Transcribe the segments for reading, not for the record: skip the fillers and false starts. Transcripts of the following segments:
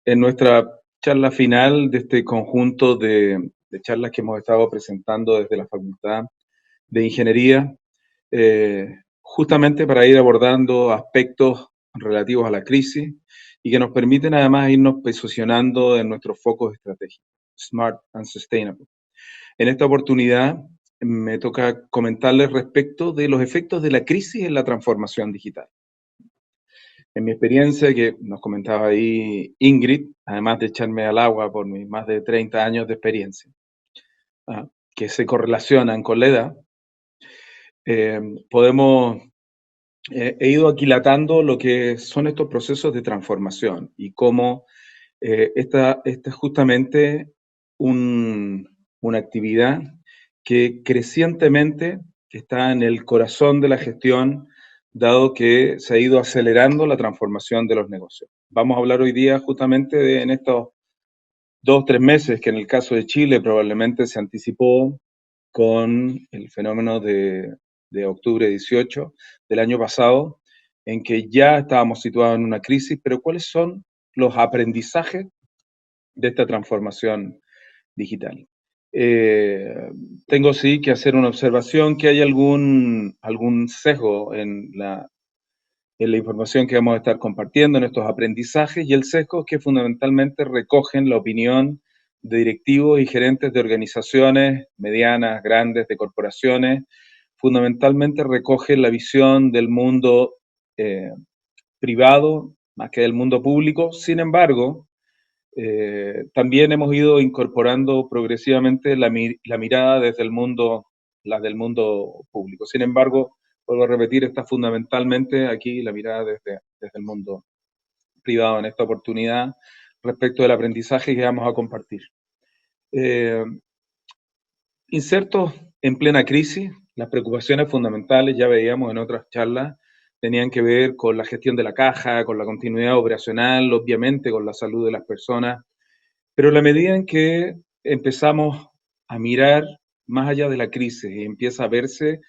En nuestra charla final de este conjunto de charlas que hemos estado presentando desde la Facultad de Ingeniería, justamente para ir abordando aspectos relativos a la crisis y que nos permiten además irnos posicionando en nuestros focos estratégicos, Smart and Sustainable. En esta oportunidad me toca comentarles respecto de los efectos de la crisis en la transformación digital. En mi experiencia, que nos comentaba ahí Ingrid, además de echarme al agua por mis más de 30 años de experiencia, ah, que se correlacionan con la edad, eh, podemos, he ido aquilatando lo que son estos procesos de transformación y cómo esta es justamente una actividad que crecientemente está en el corazón de la gestión, dado que se ha ido acelerando la transformación de los negocios. Vamos a hablar hoy día justamente en estos 2 o 3 meses, que en el caso de Chile probablemente se anticipó con el fenómeno de octubre 18 del año pasado, en que ya estábamos situados en una crisis, pero ¿cuáles son los aprendizajes de esta transformación digital? Eh, Tengo sí que hacer una observación que hay algún sesgo en la información que vamos a estar compartiendo, en estos aprendizajes, y el sesgo es que fundamentalmente recogen la opinión de directivos y gerentes de organizaciones medianas, grandes, de corporaciones, fundamentalmente recoge la visión del mundo eh, privado más que del mundo público. Sin embargo, también hemos ido incorporando progresivamente la mirada desde el mundo, la del mundo público. Sin embargo, vuelvo a repetir, está fundamentalmente aquí la mirada desde el mundo privado en esta oportunidad respecto del aprendizaje que vamos a compartir. Eh, Insertos en plena crisis, las preocupaciones fundamentales, ya veíamos en otras charlas, tenían que ver con la gestión de la caja, con la continuidad operacional, obviamente con la salud de las personas, pero en la medida en que empezamos a mirar más allá de la crisis y empieza a verse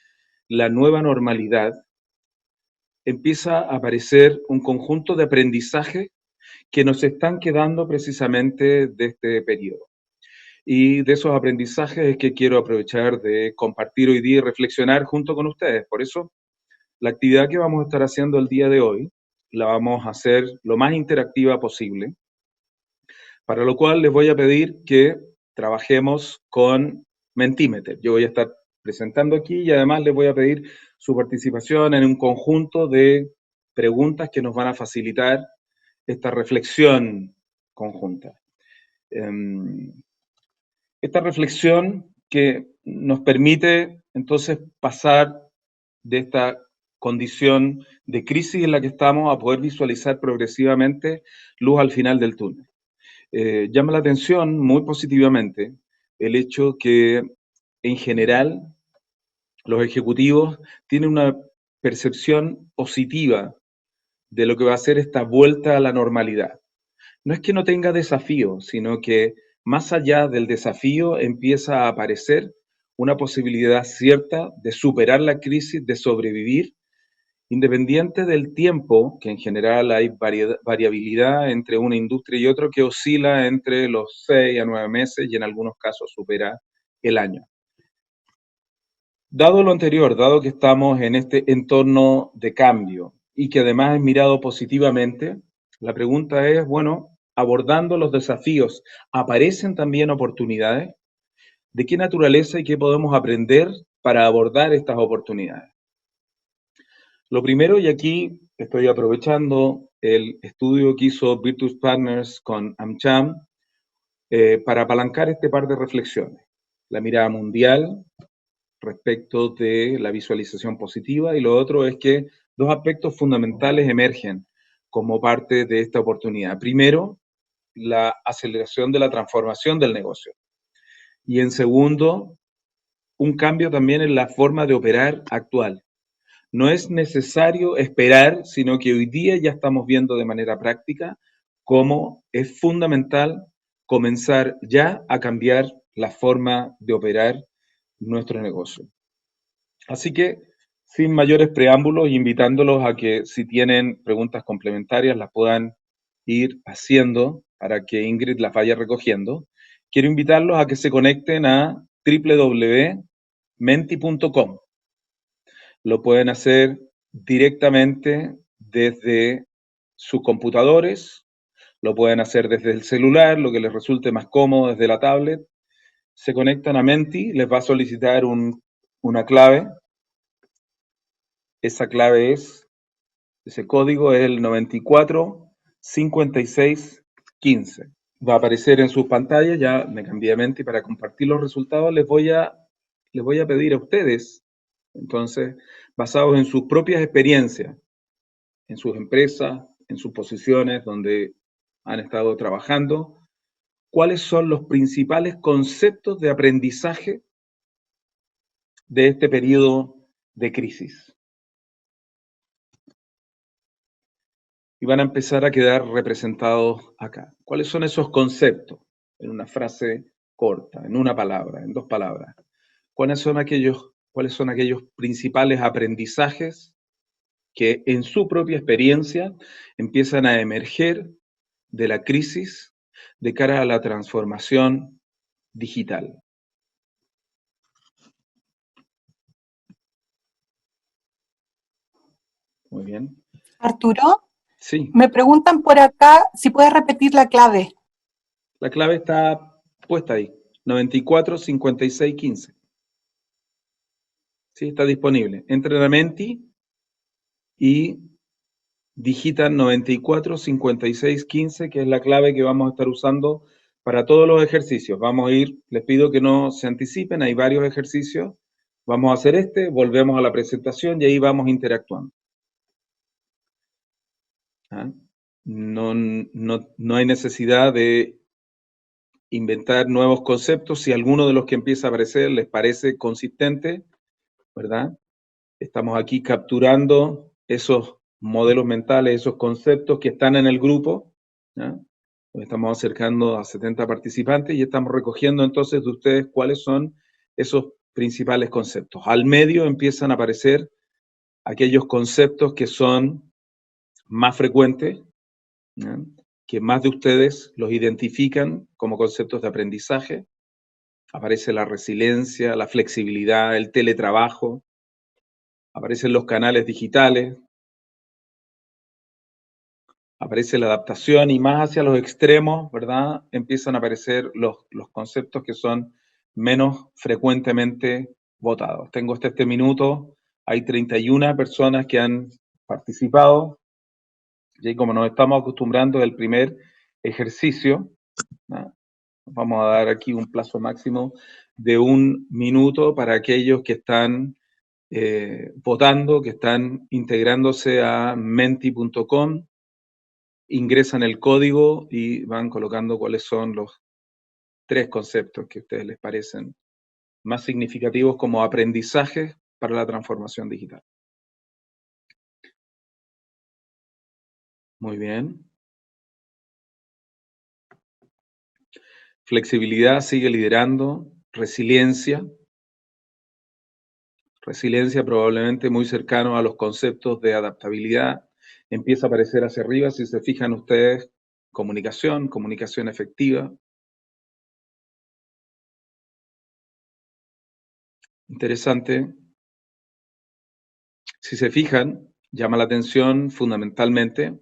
la nueva normalidad, empieza a aparecer un conjunto de aprendizajes que nos están quedando precisamente de este periodo. Y de esos aprendizajes es que quiero aprovechar de compartir hoy día y reflexionar junto con ustedes. Por eso, la actividad que vamos a estar haciendo el día de hoy la vamos a hacer lo más interactiva posible, para lo cual les voy a pedir que trabajemos con Mentimeter. Yo voy a estar presentando aquí y además les voy a pedir su participación en un conjunto de preguntas que nos van a facilitar esta reflexión conjunta. Esta reflexión que nos permite entonces pasar de esta condición de crisis en la que estamos a poder visualizar progresivamente luz al final del túnel. Llama la atención muy positivamente el hecho que en general los ejecutivos tienen una percepción positiva de lo que va a ser esta vuelta a la normalidad. No es que no tenga desafío, sino que más allá del desafío empieza a aparecer una posibilidad cierta de superar la crisis, de sobrevivir, independiente del tiempo, que en general hay variabilidad entre una industria y otra que oscila entre los 6 a 9 meses y en algunos casos supera el año. Dado lo anterior, dado que estamos en este entorno de cambio y que además es mirado positivamente, la pregunta es, bueno, abordando los desafíos, ¿aparecen también oportunidades? ¿De qué naturaleza y qué podemos aprender para abordar estas oportunidades? Lo primero, y aquí estoy aprovechando el estudio que hizo Virtus Partners con AmCham para apalancar este par de reflexiones. La mirada mundial respecto de la visualización positiva y lo otro es que dos aspectos fundamentales emergen como parte de esta oportunidad. Primero, la aceleración de la transformación del negocio. Y en segundo, un cambio también en la forma de operar actual. No es necesario esperar, sino que hoy día ya estamos viendo de manera práctica cómo es fundamental comenzar ya a cambiar la forma de operar nuestro negocio. Así que, sin mayores preámbulos, invitándolos a que si tienen preguntas complementarias las puedan ir haciendo para que Ingrid las vaya recogiendo, quiero invitarlos a que se conecten a www.menti.com. Lo pueden hacer directamente desde sus computadores, lo pueden hacer desde el celular, lo que les resulte más cómodo desde la tablet. Se conectan a Menti, les va a solicitar una clave. Esa clave ese código es el 945615. Va a aparecer en sus pantallas, ya me cambié de Menti para compartir los resultados. Les voy a pedir a ustedes, entonces, basados en sus propias experiencias, en sus empresas, en sus posiciones donde han estado trabajando, ¿cuáles son los principales conceptos de aprendizaje de este periodo de crisis? Y van a empezar a quedar representados acá. ¿Cuáles son esos conceptos? En una frase corta, en una palabra, en 2 palabras. ¿Cuáles son aquellos principales aprendizajes que en su propia experiencia empiezan a emerger de la crisis de cara a la transformación digital? Muy bien. Arturo, Sí. me preguntan por acá si puedes repetir la clave. La clave está puesta ahí, 945615. Sí, está disponible. Entren a Menti y digitan 945615, que es la clave que vamos a estar usando para todos los ejercicios. Vamos a ir, les pido que no se anticipen, hay varios ejercicios. Vamos a hacer volvemos a la presentación y ahí vamos interactuando. ¿Ah? No hay necesidad de inventar nuevos conceptos. Si alguno de los que empieza a aparecer les parece consistente, ¿verdad? Estamos aquí capturando esos modelos mentales, esos conceptos que están en el grupo, ¿ya? Nos estamos acercando a 70 participantes y estamos recogiendo entonces de ustedes cuáles son esos principales conceptos. Al medio empiezan a aparecer aquellos conceptos que son más frecuentes, ¿ya? Que más de ustedes los identifican como conceptos de aprendizaje. Aparece la resiliencia, la flexibilidad, el teletrabajo, aparecen los canales digitales, aparece la adaptación y más hacia los extremos, ¿verdad? Empiezan a aparecer los conceptos que son menos frecuentemente votados. Tengo hasta este minuto, hay 31 personas que han participado, y como nos estamos acostumbrando al primer ejercicio, ¿no? Vamos a dar aquí un plazo máximo de 1 minuto para aquellos que están votando, que están integrándose a menti.com, ingresan el código y van colocando cuáles son los 3 conceptos que a ustedes les parecen más significativos como aprendizaje para la transformación digital. Muy bien. Flexibilidad sigue liderando, resiliencia probablemente muy cercano a los conceptos de adaptabilidad, empieza a aparecer hacia arriba, si se fijan ustedes, comunicación efectiva. Interesante. Si se fijan, llama la atención fundamentalmente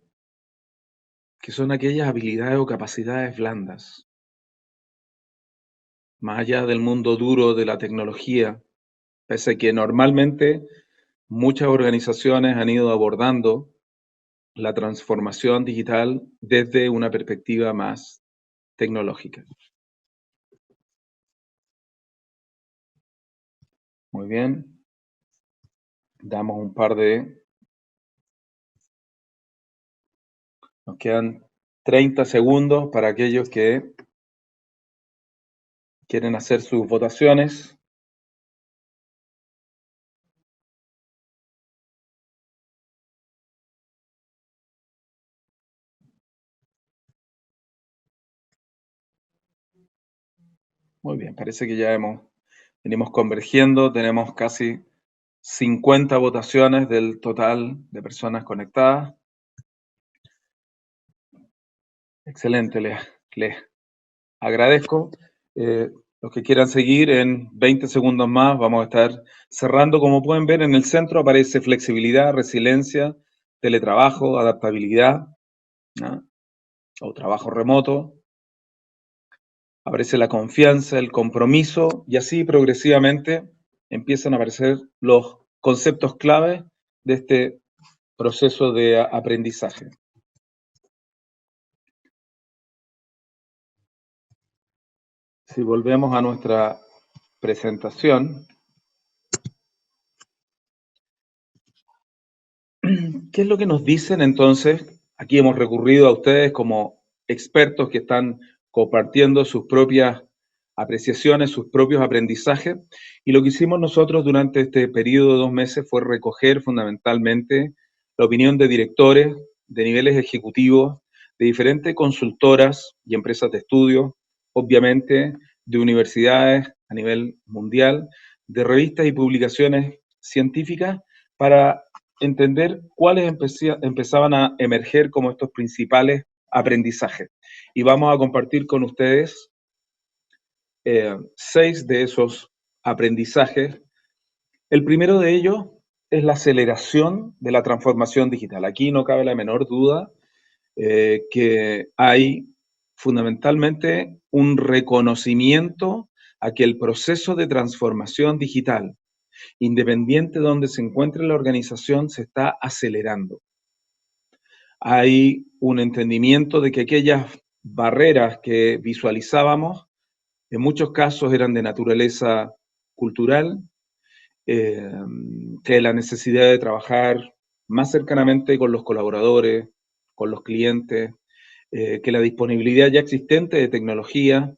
que son aquellas habilidades o capacidades blandas. Más allá del mundo duro de la tecnología, pese a que normalmente muchas organizaciones han ido abordando la transformación digital desde una perspectiva más tecnológica. Muy bien. Damos un par de... Nos quedan 30 segundos para aquellos que quieren hacer sus votaciones. Muy bien, parece que ya venimos convergiendo, tenemos casi 50 votaciones del total de personas conectadas. Excelente, les agradezco. Los que quieran seguir, en 20 segundos más vamos a estar cerrando. Como pueden ver, en el centro aparece flexibilidad, resiliencia, teletrabajo, adaptabilidad, ¿no? O trabajo remoto. Aparece la confianza, el compromiso, y así progresivamente empiezan a aparecer los conceptos clave de este proceso de aprendizaje. Si volvemos a nuestra presentación, ¿qué es lo que nos dicen entonces? Aquí hemos recurrido a ustedes como expertos que están compartiendo sus propias apreciaciones, sus propios aprendizajes, y lo que hicimos nosotros durante este periodo de 2 meses fue recoger fundamentalmente la opinión de directores de niveles ejecutivos, de diferentes consultoras y empresas de estudio, obviamente de universidades a nivel mundial, de revistas y publicaciones científicas, para entender cuáles empezaban a emerger como estos principales aprendizajes. Y vamos a compartir con ustedes 6 de esos aprendizajes. El primero de ellos es la aceleración de la transformación digital. Aquí no cabe la menor duda que hay fundamentalmente un reconocimiento a que el proceso de transformación digital, independiente de donde se encuentre la organización, se está acelerando. Hay un entendimiento de que aquellas barreras que visualizábamos en muchos casos eran de naturaleza cultural, que la necesidad de trabajar más cercanamente con los colaboradores, con los clientes, que la disponibilidad ya existente de tecnología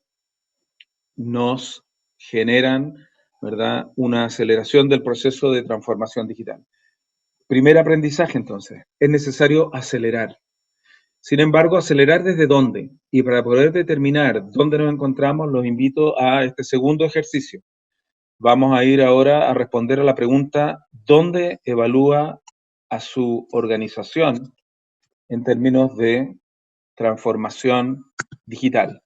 nos generan, ¿verdad?, una aceleración del proceso de transformación digital. Primer aprendizaje, entonces, es necesario acelerar. Sin embargo, ¿acelerar desde dónde? Y para poder determinar dónde nos encontramos, los invito a este segundo ejercicio. Vamos a ir ahora a responder a la pregunta, ¿dónde evalúa a su organización en términos de transformación digital?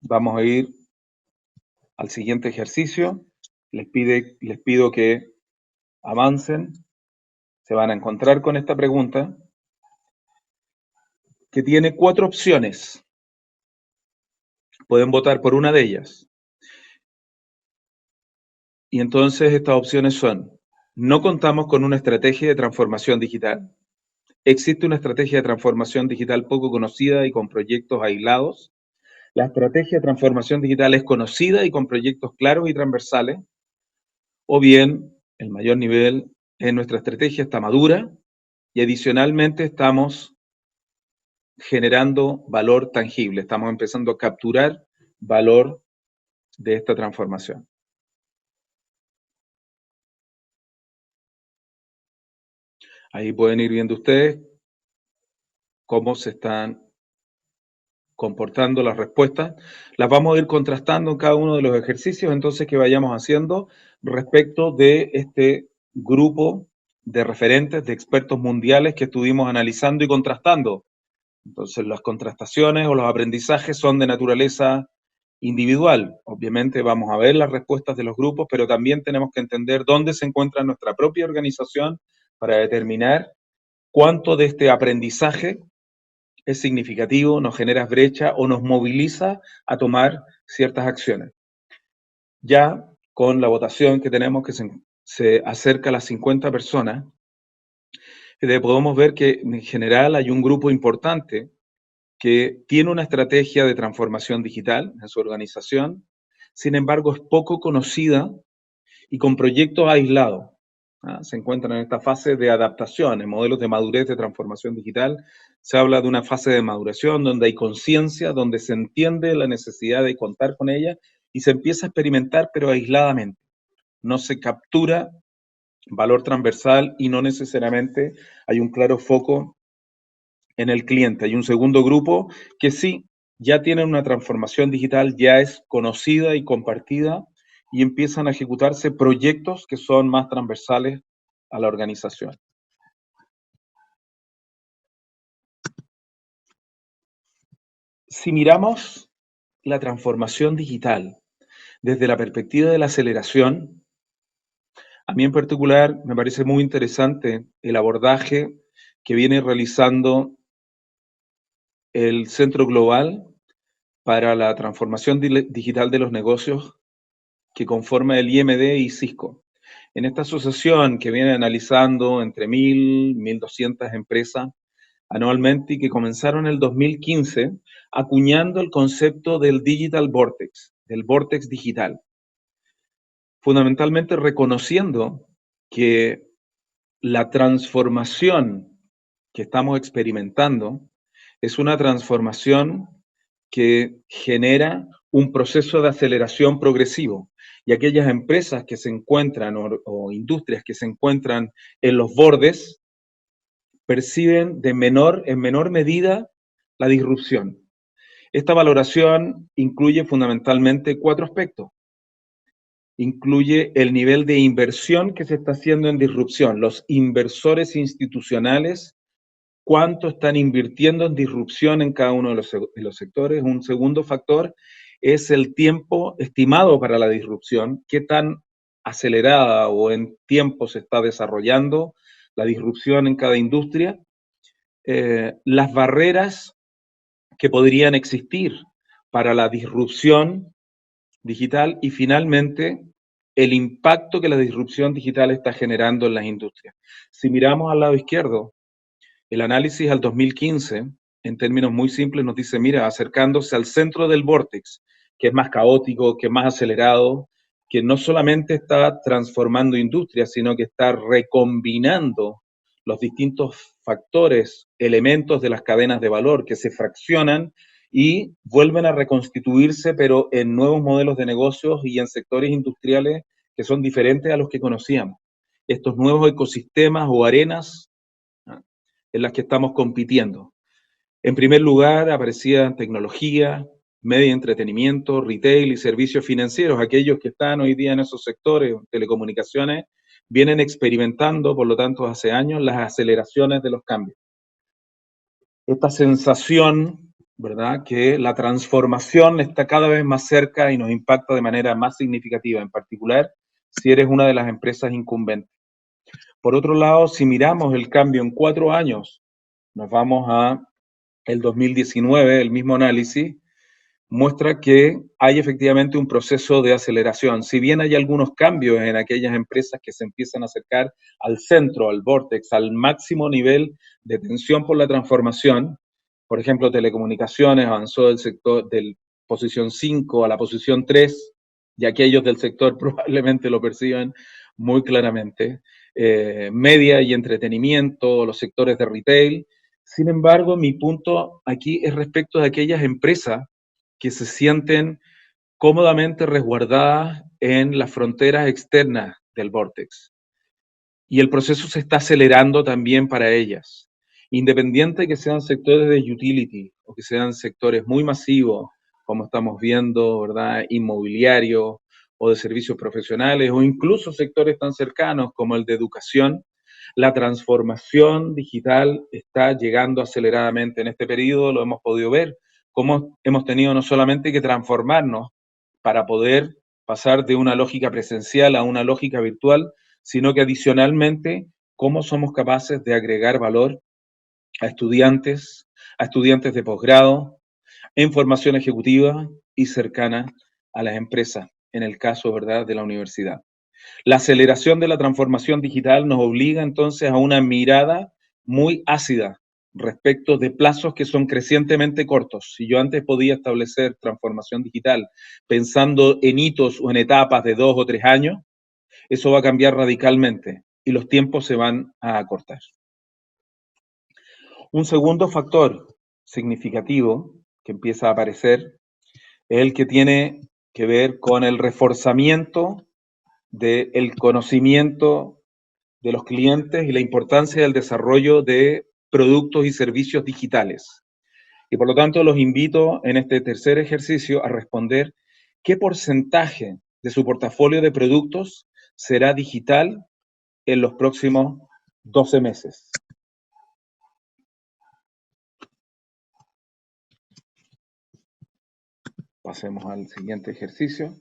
Vamos a ir al siguiente ejercicio. Les pido que avancen. Se van a encontrar con esta pregunta, que tiene 4 opciones. Pueden votar por una de ellas. Y entonces estas opciones son: no contamos con una estrategia de transformación digital. Existe una estrategia de transformación digital poco conocida y con proyectos aislados. La estrategia de transformación digital es conocida y con proyectos claros y transversales. O bien, el mayor nivel es: nuestra estrategia está madura y adicionalmente estamos generando valor tangible. Estamos empezando a capturar valor de esta transformación. Ahí pueden ir viendo ustedes cómo se están comportando las respuestas. Las vamos a ir contrastando en cada uno de los ejercicios entonces que vayamos haciendo respecto de este grupo de referentes, de expertos mundiales que estuvimos analizando y contrastando. Entonces las contrastaciones o los aprendizajes son de naturaleza individual. Obviamente vamos a ver las respuestas de los grupos, pero también tenemos que entender dónde se encuentra nuestra propia organización para determinar cuánto de este aprendizaje es significativo, nos genera brecha o nos moviliza a tomar ciertas acciones. Ya con la votación que tenemos, que se acerca a las 50 personas, podemos ver que en general hay un grupo importante que tiene una estrategia de transformación digital en su organización, sin embargo es poco conocida y con proyectos aislados. Se encuentran en esta fase de adaptación, en modelos de madurez de transformación digital. Se habla de una fase de maduración donde hay conciencia, donde se entiende la necesidad de contar con ella y se empieza a experimentar, pero aisladamente. No se captura valor transversal y no necesariamente hay un claro foco en el cliente. Hay un segundo grupo que sí, ya tienen una transformación digital, ya es conocida y compartida, y empiezan a ejecutarse proyectos que son más transversales a la organización. Si miramos la transformación digital desde la perspectiva de la aceleración, a mí en particular me parece muy interesante el abordaje que viene realizando el Centro Global para la Transformación Digital de los Negocios, que conforma el IMD y Cisco. En esta asociación que viene analizando entre 1.200 empresas anualmente y que comenzaron en el 2015 acuñando el concepto del Digital Vortex, del Vortex digital, fundamentalmente reconociendo que la transformación que estamos experimentando es una transformación que genera un proceso de aceleración progresivo. Y aquellas empresas que se encuentran o industrias que se encuentran en los bordes perciben en menor medida la disrupción. Esta valoración incluye fundamentalmente 4 aspectos. Incluye el nivel de inversión que se está haciendo en disrupción. Los inversores institucionales, cuánto están invirtiendo en disrupción en cada uno de los sectores. Un segundo factor es el tiempo estimado para la disrupción, qué tan acelerada o en tiempo se está desarrollando la disrupción en cada industria, las barreras que podrían existir para la disrupción digital y finalmente el impacto que la disrupción digital está generando en las industrias. Si miramos al lado izquierdo, el análisis al 2015, en términos muy simples, nos dice, mira, acercándose al centro del vórtex, que es más caótico, que es más acelerado, que no solamente está transformando industrias, sino que está recombinando los distintos factores, elementos de las cadenas de valor que se fraccionan y vuelven a reconstituirse, pero en nuevos modelos de negocios y en sectores industriales que son diferentes a los que conocíamos. Estos nuevos ecosistemas o arenas en las que estamos compitiendo. En primer lugar, aparecían tecnología, media y entretenimiento, retail y servicios financieros. Aquellos que están hoy día en esos sectores, telecomunicaciones, vienen experimentando, por lo tanto, hace años, las aceleraciones de los cambios. Esta sensación, ¿verdad?, que la transformación está cada vez más cerca y nos impacta de manera más significativa, en particular si eres una de las empresas incumbentes. Por otro lado, si miramos el cambio en 4 años, nos vamos a el 2019, el mismo análisis, muestra que hay efectivamente un proceso de aceleración. Si bien hay algunos cambios en aquellas empresas que se empiezan a acercar al centro, al vórtex, al máximo nivel de tensión por la transformación, por ejemplo, telecomunicaciones avanzó del sector del posición 5 a la posición 3, y aquellos del sector probablemente lo perciban muy claramente. Media y entretenimiento, los sectores de retail. Sin embargo, mi punto aquí es respecto de aquellas empresas que se sienten cómodamente resguardadas en las fronteras externas del vórtex. Y el proceso se está acelerando también para ellas. Independiente de que sean sectores de utility o que sean sectores muy masivos, como estamos viendo, ¿verdad?, inmobiliarios o de servicios profesionales, o incluso sectores tan cercanos como el de educación, la transformación digital está llegando aceleradamente. En este periodo lo hemos podido ver, cómo hemos tenido no solamente que transformarnos para poder pasar de una lógica presencial a una lógica virtual, sino que adicionalmente cómo somos capaces de agregar valor a estudiantes de posgrado, en formación ejecutiva y cercana a las empresas, en el caso, ¿verdad?, de la universidad. La aceleración de la transformación digital nos obliga entonces a una mirada muy ácida respecto de plazos que son crecientemente cortos. Si yo antes podía establecer transformación digital pensando en hitos o en etapas de 2 o 3 años, eso va a cambiar radicalmente y los tiempos se van a acortar. Un segundo factor significativo que empieza a aparecer es el que tiene que ver con el reforzamiento del conocimiento de los clientes y la importancia del desarrollo de productos y servicios digitales. Y por lo tanto los invito en este tercer ejercicio a responder qué porcentaje de su portafolio de productos será digital en los próximos 12 meses. Pasemos al siguiente ejercicio.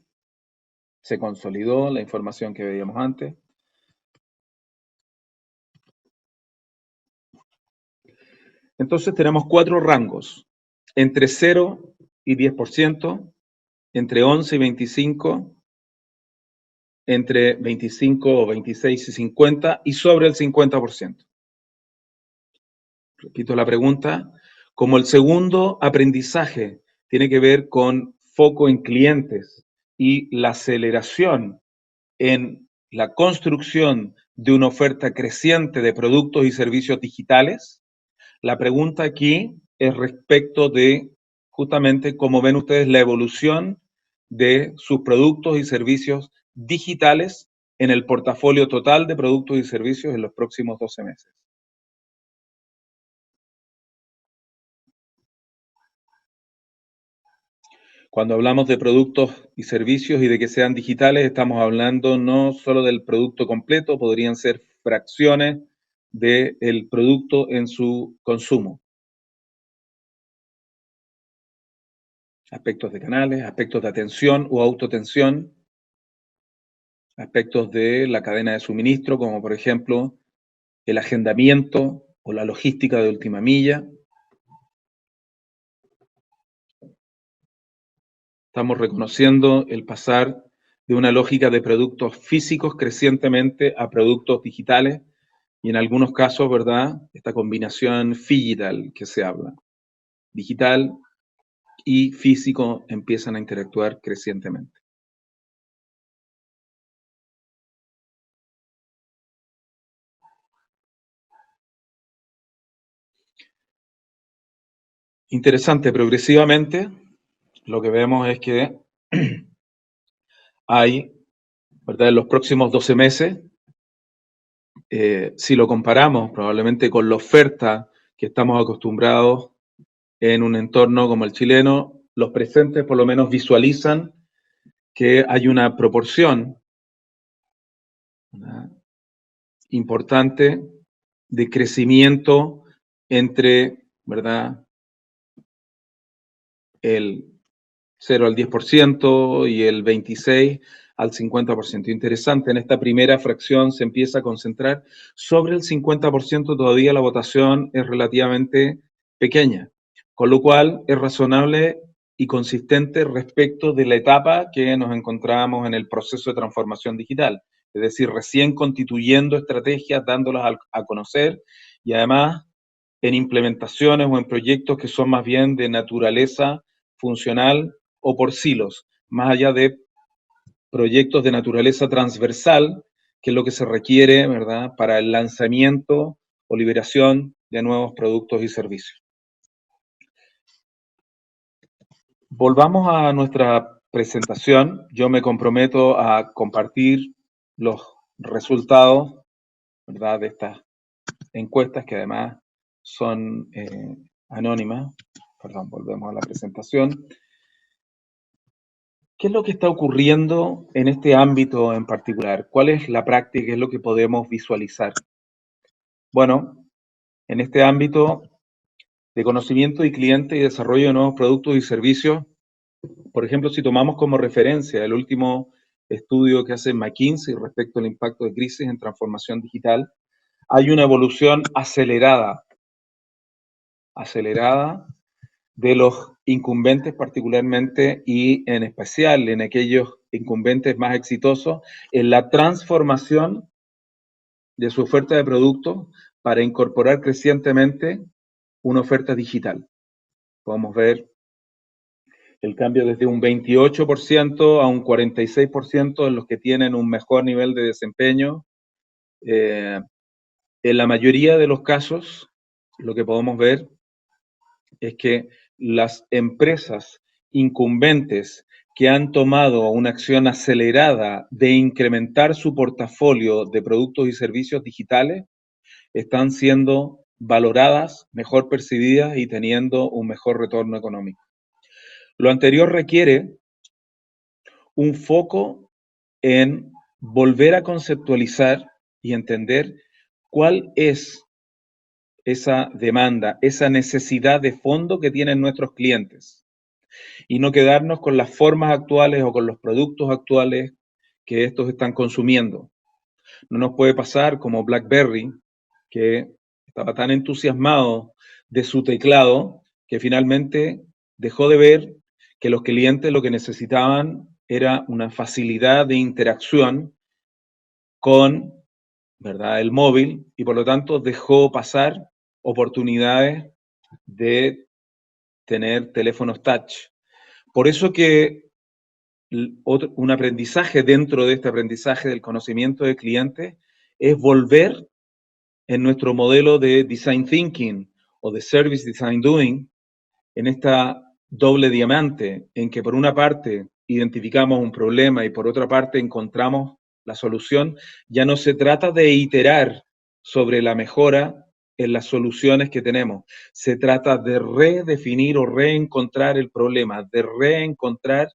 Se consolidó la información que veíamos antes. Entonces tenemos 4 rangos, entre 0 y 10%, entre 11 y 25%, entre 25 o 26 y 50% y sobre el 50%. Repito la pregunta, como el segundo aprendizaje tiene que ver con foco en clientes y la aceleración en la construcción de una oferta creciente de productos y servicios digitales, la pregunta aquí es respecto de justamente cómo ven ustedes la evolución de sus productos y servicios digitales en el portafolio total de productos y servicios en los próximos 12 meses. Cuando hablamos de productos y servicios y de que sean digitales, estamos hablando no solo del producto completo, podrían ser fracciones del producto en su consumo. Aspectos de canales, aspectos de atención o autoatención, aspectos de la cadena de suministro, como por ejemplo el agendamiento o la logística de última milla. Estamos reconociendo el pasar de una lógica de productos físicos crecientemente a productos digitales y en algunos casos, ¿verdad?, esta combinación digital que se habla. Digital y físico empiezan a interactuar crecientemente. Interesante, progresivamente lo que vemos es que hay, ¿verdad?, en los próximos 12 meses, si lo comparamos probablemente con la oferta que estamos acostumbrados en un entorno como el chileno, los presentes por lo menos visualizan que hay una proporción, ¿verdad?, importante de crecimiento entre, ¿verdad?, el 0 al 10% y el 26 al 50%. Interesante, en esta primera fracción se empieza a concentrar sobre el 50%, todavía la votación es relativamente pequeña, con lo cual es razonable y consistente respecto de la etapa que nos encontramos en el proceso de transformación digital, es decir, recién constituyendo estrategias, dándolas a conocer y además en implementaciones o en proyectos que son más bien de naturaleza funcional o por silos, más allá de proyectos de naturaleza transversal, que es lo que se requiere, ¿verdad?, para el lanzamiento o liberación de nuevos productos y servicios. Volvamos a nuestra presentación. Yo me comprometo a compartir los resultados, ¿verdad?, de estas encuestas que además son anónimas. Perdón, volvemos a la presentación. ¿Qué es lo que está ocurriendo en este ámbito en particular? ¿Cuál es la práctica? ¿Qué es lo que podemos visualizar? Bueno, en este ámbito de conocimiento y cliente y desarrollo de nuevos productos y servicios, por ejemplo, si tomamos como referencia el último estudio que hace McKinsey respecto al impacto de crisis en transformación digital, hay una evolución acelerada de los incumbentes particularmente y en especial en aquellos incumbentes más exitosos en la transformación de su oferta de productos para incorporar crecientemente una oferta digital. Podemos ver el cambio desde un 28% a un 46% en los que tienen un mejor nivel de desempeño. En la mayoría de los casos, lo que podemos ver es que las empresas incumbentes que han tomado una acción acelerada de incrementar su portafolio de productos y servicios digitales están siendo valoradas, mejor percibidas y teniendo un mejor retorno económico. Lo anterior requiere un foco en volver a conceptualizar y entender cuál es esa demanda, esa necesidad de fondo que tienen nuestros clientes. y no quedarnos con las formas actuales o con los productos actuales que estos están consumiendo. No nos puede pasar como BlackBerry, que estaba tan entusiasmado de su teclado que finalmente dejó de ver que los clientes lo que necesitaban era una facilidad de interacción con, ¿verdad?, el móvil, y por lo tanto dejó pasar oportunidades de tener teléfonos touch. Por eso que un aprendizaje dentro de este aprendizaje del conocimiento del cliente es volver en nuestro modelo de Design Thinking o de Service Design Doing, en esta doble diamante, en que por una parte identificamos un problema y por otra parte encontramos la solución. Ya no se trata de iterar sobre la mejora en las soluciones que tenemos, se trata de redefinir o reencontrar el problema, de reencontrar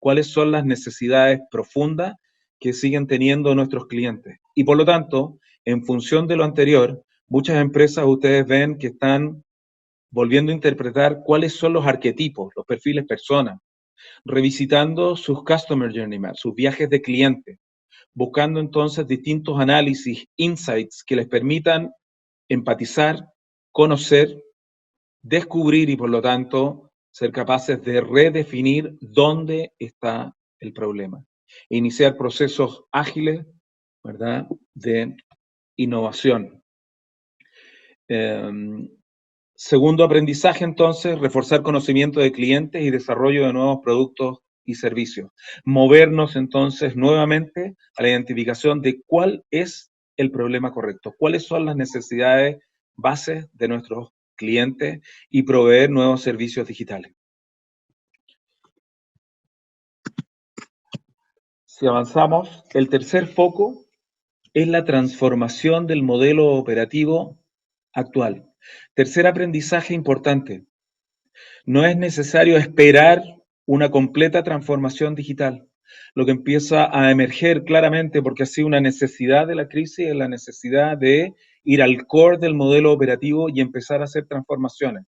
cuáles son las necesidades profundas que siguen teniendo nuestros clientes. Y por lo tanto, en función de lo anterior, muchas empresas ustedes ven que están volviendo a interpretar cuáles son los arquetipos, los perfiles personas, revisitando sus Customer Journey Maps, sus viajes de cliente, buscando entonces distintos análisis, insights que les permitan empatizar, conocer, descubrir y por lo tanto ser capaces de redefinir dónde está el problema. Iniciar procesos ágiles, ¿verdad?, de innovación. Segundo aprendizaje, entonces, reforzar conocimiento de clientes y desarrollo de nuevos productos y servicios. Movernos, entonces, nuevamente a la identificación de cuál es el problema correcto, cuáles son las necesidades bases de nuestros clientes y proveer nuevos servicios digitales. Si avanzamos, el tercer foco es la transformación del modelo operativo actual. Tercer aprendizaje importante. No es necesario esperar una completa transformación digital. Lo que empieza a emerger claramente, porque ha sido una necesidad de la crisis, es la necesidad de ir al core del modelo operativo y empezar a hacer transformaciones.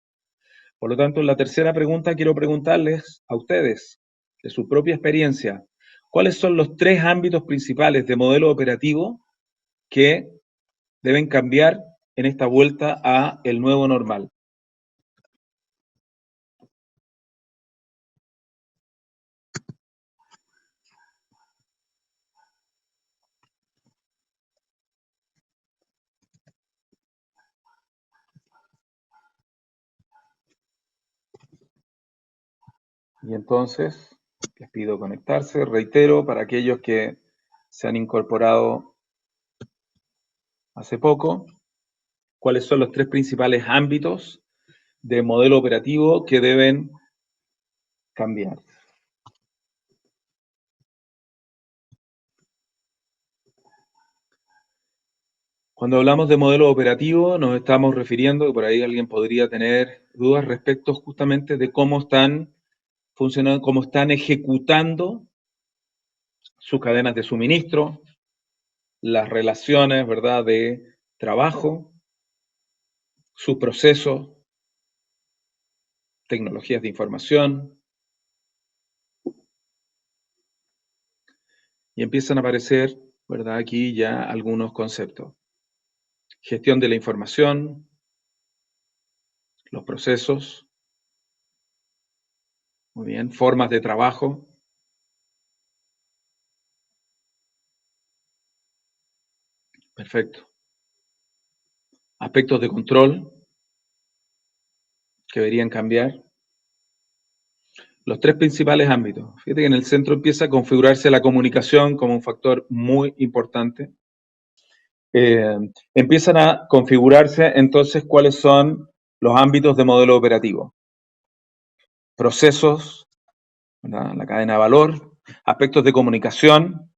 Por lo tanto, en la tercera pregunta quiero preguntarles a ustedes, de su propia experiencia, ¿cuáles son los 3 ámbitos principales de modelo operativo que deben cambiar en esta vuelta a el nuevo normal? Y entonces, les pido conectarse, reitero, para aquellos que se han incorporado hace poco, cuáles son los 3 principales ámbitos de modelo operativo que deben cambiar. Cuando hablamos de modelo operativo, nos estamos refiriendo, y por ahí alguien podría tener dudas respecto justamente de cómo están funcionando, cómo están ejecutando sus cadenas de suministro, las relaciones, ¿verdad?, de trabajo, sus procesos, tecnologías de información, y empiezan a aparecer, ¿verdad?, aquí ya algunos conceptos. Gestión de la información, los procesos, muy bien, formas de trabajo, perfecto. Aspectos de control que deberían cambiar. Los 3 principales ámbitos. Fíjate que en el centro empieza a configurarse la comunicación como un factor muy importante. Empiezan a configurarse entonces cuáles son los ámbitos de modelo operativo. Procesos, ¿verdad?, la cadena de valor, aspectos de comunicación,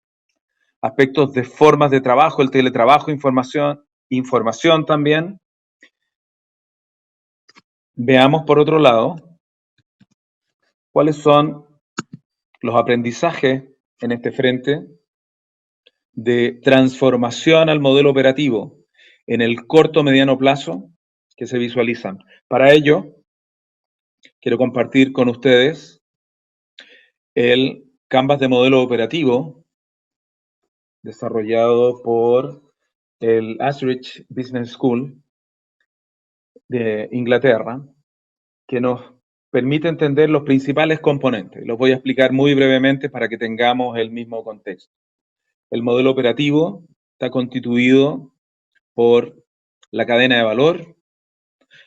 aspectos de formas de trabajo, el teletrabajo, información también. Veamos por otro lado cuáles son los aprendizajes en este frente de transformación al modelo operativo en el corto mediano plazo que se visualizan. Para ello, quiero compartir con ustedes el Canvas de modelo operativo desarrollado por el Ashridge Business School de Inglaterra, que nos permite entender los principales componentes. Los voy a explicar muy brevemente para que tengamos el mismo contexto. El modelo operativo está constituido por la cadena de valor,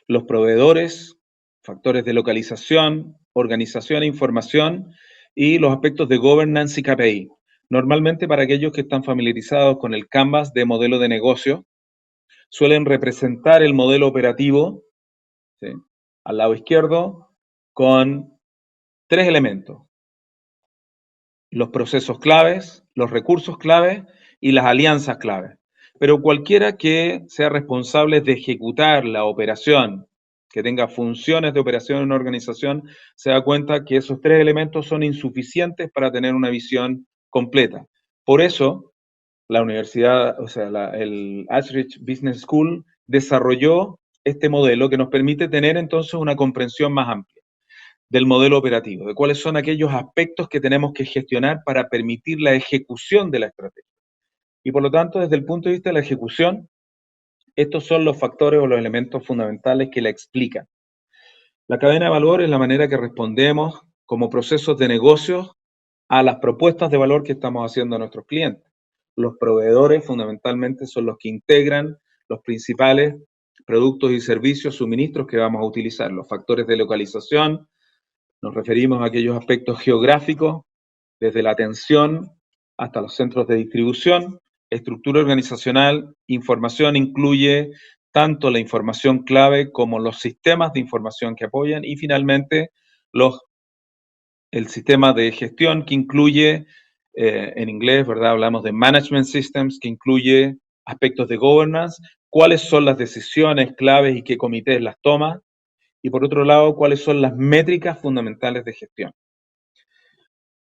los proveedores, factores de localización, organización e información y los aspectos de governance y KPI. Normalmente, para aquellos que están familiarizados con el Canvas de modelo de negocio, suelen representar el modelo operativo, ¿sí?, al lado izquierdo, con tres elementos: los procesos claves, los recursos claves y las alianzas claves. Pero cualquiera que sea responsable de ejecutar la operación, que tenga funciones de operación en una organización, se da cuenta que esos tres elementos son insuficientes para tener una visión completa. Por eso, la universidad, el Ashridge Business School desarrolló este modelo que nos permite tener entonces una comprensión más amplia del modelo operativo, de cuáles son aquellos aspectos que tenemos que gestionar para permitir la ejecución de la estrategia. Y por lo tanto, desde el punto de vista de la ejecución, estos son los factores o los elementos fundamentales que la explican. La cadena de valor es la manera que respondemos como procesos de negocio a las propuestas de valor que estamos haciendo a nuestros clientes. Los proveedores fundamentalmente son los que integran los principales productos y servicios, suministros que vamos a utilizar. Los factores de localización, nos referimos a aquellos aspectos geográficos, desde la atención hasta los centros de distribución. Estructura organizacional, información incluye tanto la información clave como los sistemas de información que apoyan, y finalmente el sistema de gestión que incluye, en inglés, ¿verdad?, hablamos de management systems, que incluye aspectos de governance, cuáles son las decisiones claves y qué comités las toma, y por otro lado, cuáles son las métricas fundamentales de gestión.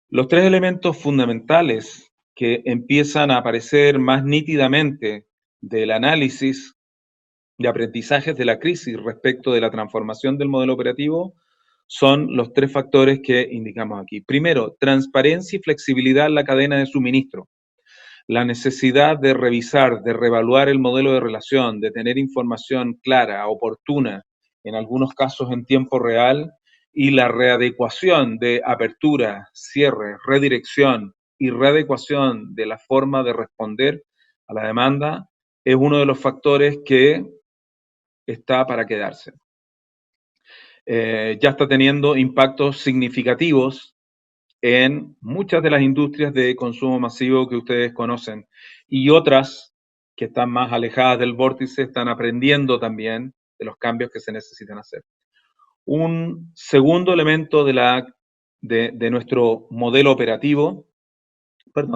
Los tres elementos fundamentales que empiezan a aparecer más nítidamente del análisis de aprendizajes de la crisis respecto de la transformación del modelo operativo son los tres factores que indicamos aquí. Primero, transparencia y flexibilidad en la cadena de suministro. La necesidad de revisar, de reevaluar el modelo de relación, de tener información clara, oportuna, en algunos casos en tiempo real, y la readecuación de apertura, cierre, redirección y readecuación de la forma de responder a la demanda es uno de los factores que está para quedarse. Ya está teniendo impactos significativos en muchas de las industrias de consumo masivo que ustedes conocen, y otras que están más alejadas del vórtice están aprendiendo también de los cambios que se necesitan hacer. Un segundo elemento de nuestro modelo operativo,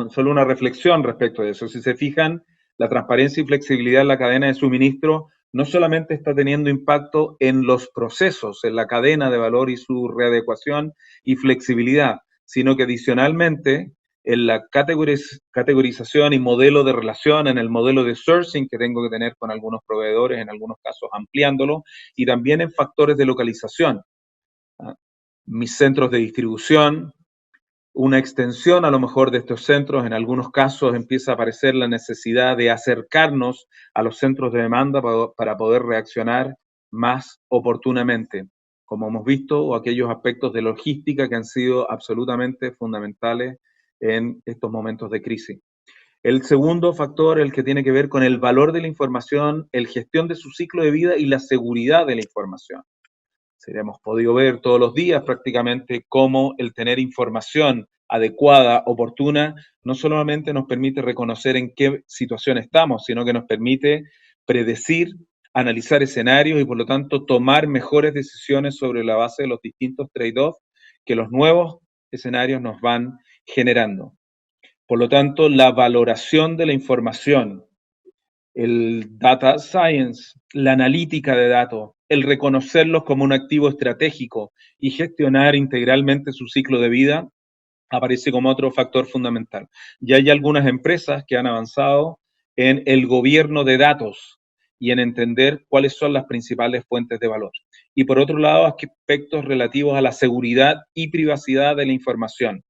solo una reflexión respecto de eso. Si se fijan, la transparencia y flexibilidad en la cadena de suministro no solamente está teniendo impacto en los procesos, en la cadena de valor y su readecuación y flexibilidad, sino que adicionalmente en la categorización y modelo de relación, en el modelo de sourcing que tengo que tener con algunos proveedores, en algunos casos ampliándolo, y también en factores de localización. Mis centros de distribución, una extensión a lo mejor de estos centros, en algunos casos empieza a aparecer la necesidad de acercarnos a los centros de demanda para poder reaccionar más oportunamente, como hemos visto, o aquellos aspectos de logística que han sido absolutamente fundamentales en estos momentos de crisis. El segundo factor, el que tiene que ver con el valor de la información, la gestión de su ciclo de vida y la seguridad de la información. Hemos podido ver todos los días prácticamente cómo el tener información adecuada, oportuna, no solamente nos permite reconocer en qué situación estamos, sino que nos permite predecir, analizar escenarios y por lo tanto tomar mejores decisiones sobre la base de los distintos trade-offs que los nuevos escenarios nos van generando. Por lo tanto, la valoración de la información, el data science, la analítica de datos, el reconocerlos como un activo estratégico y gestionar integralmente su ciclo de vida, aparece como otro factor fundamental. Ya hay algunas empresas que han avanzado en el gobierno de datos, y en entender cuáles son las principales fuentes de valor. Y por otro lado, aspectos relativos a la seguridad y privacidad de la información.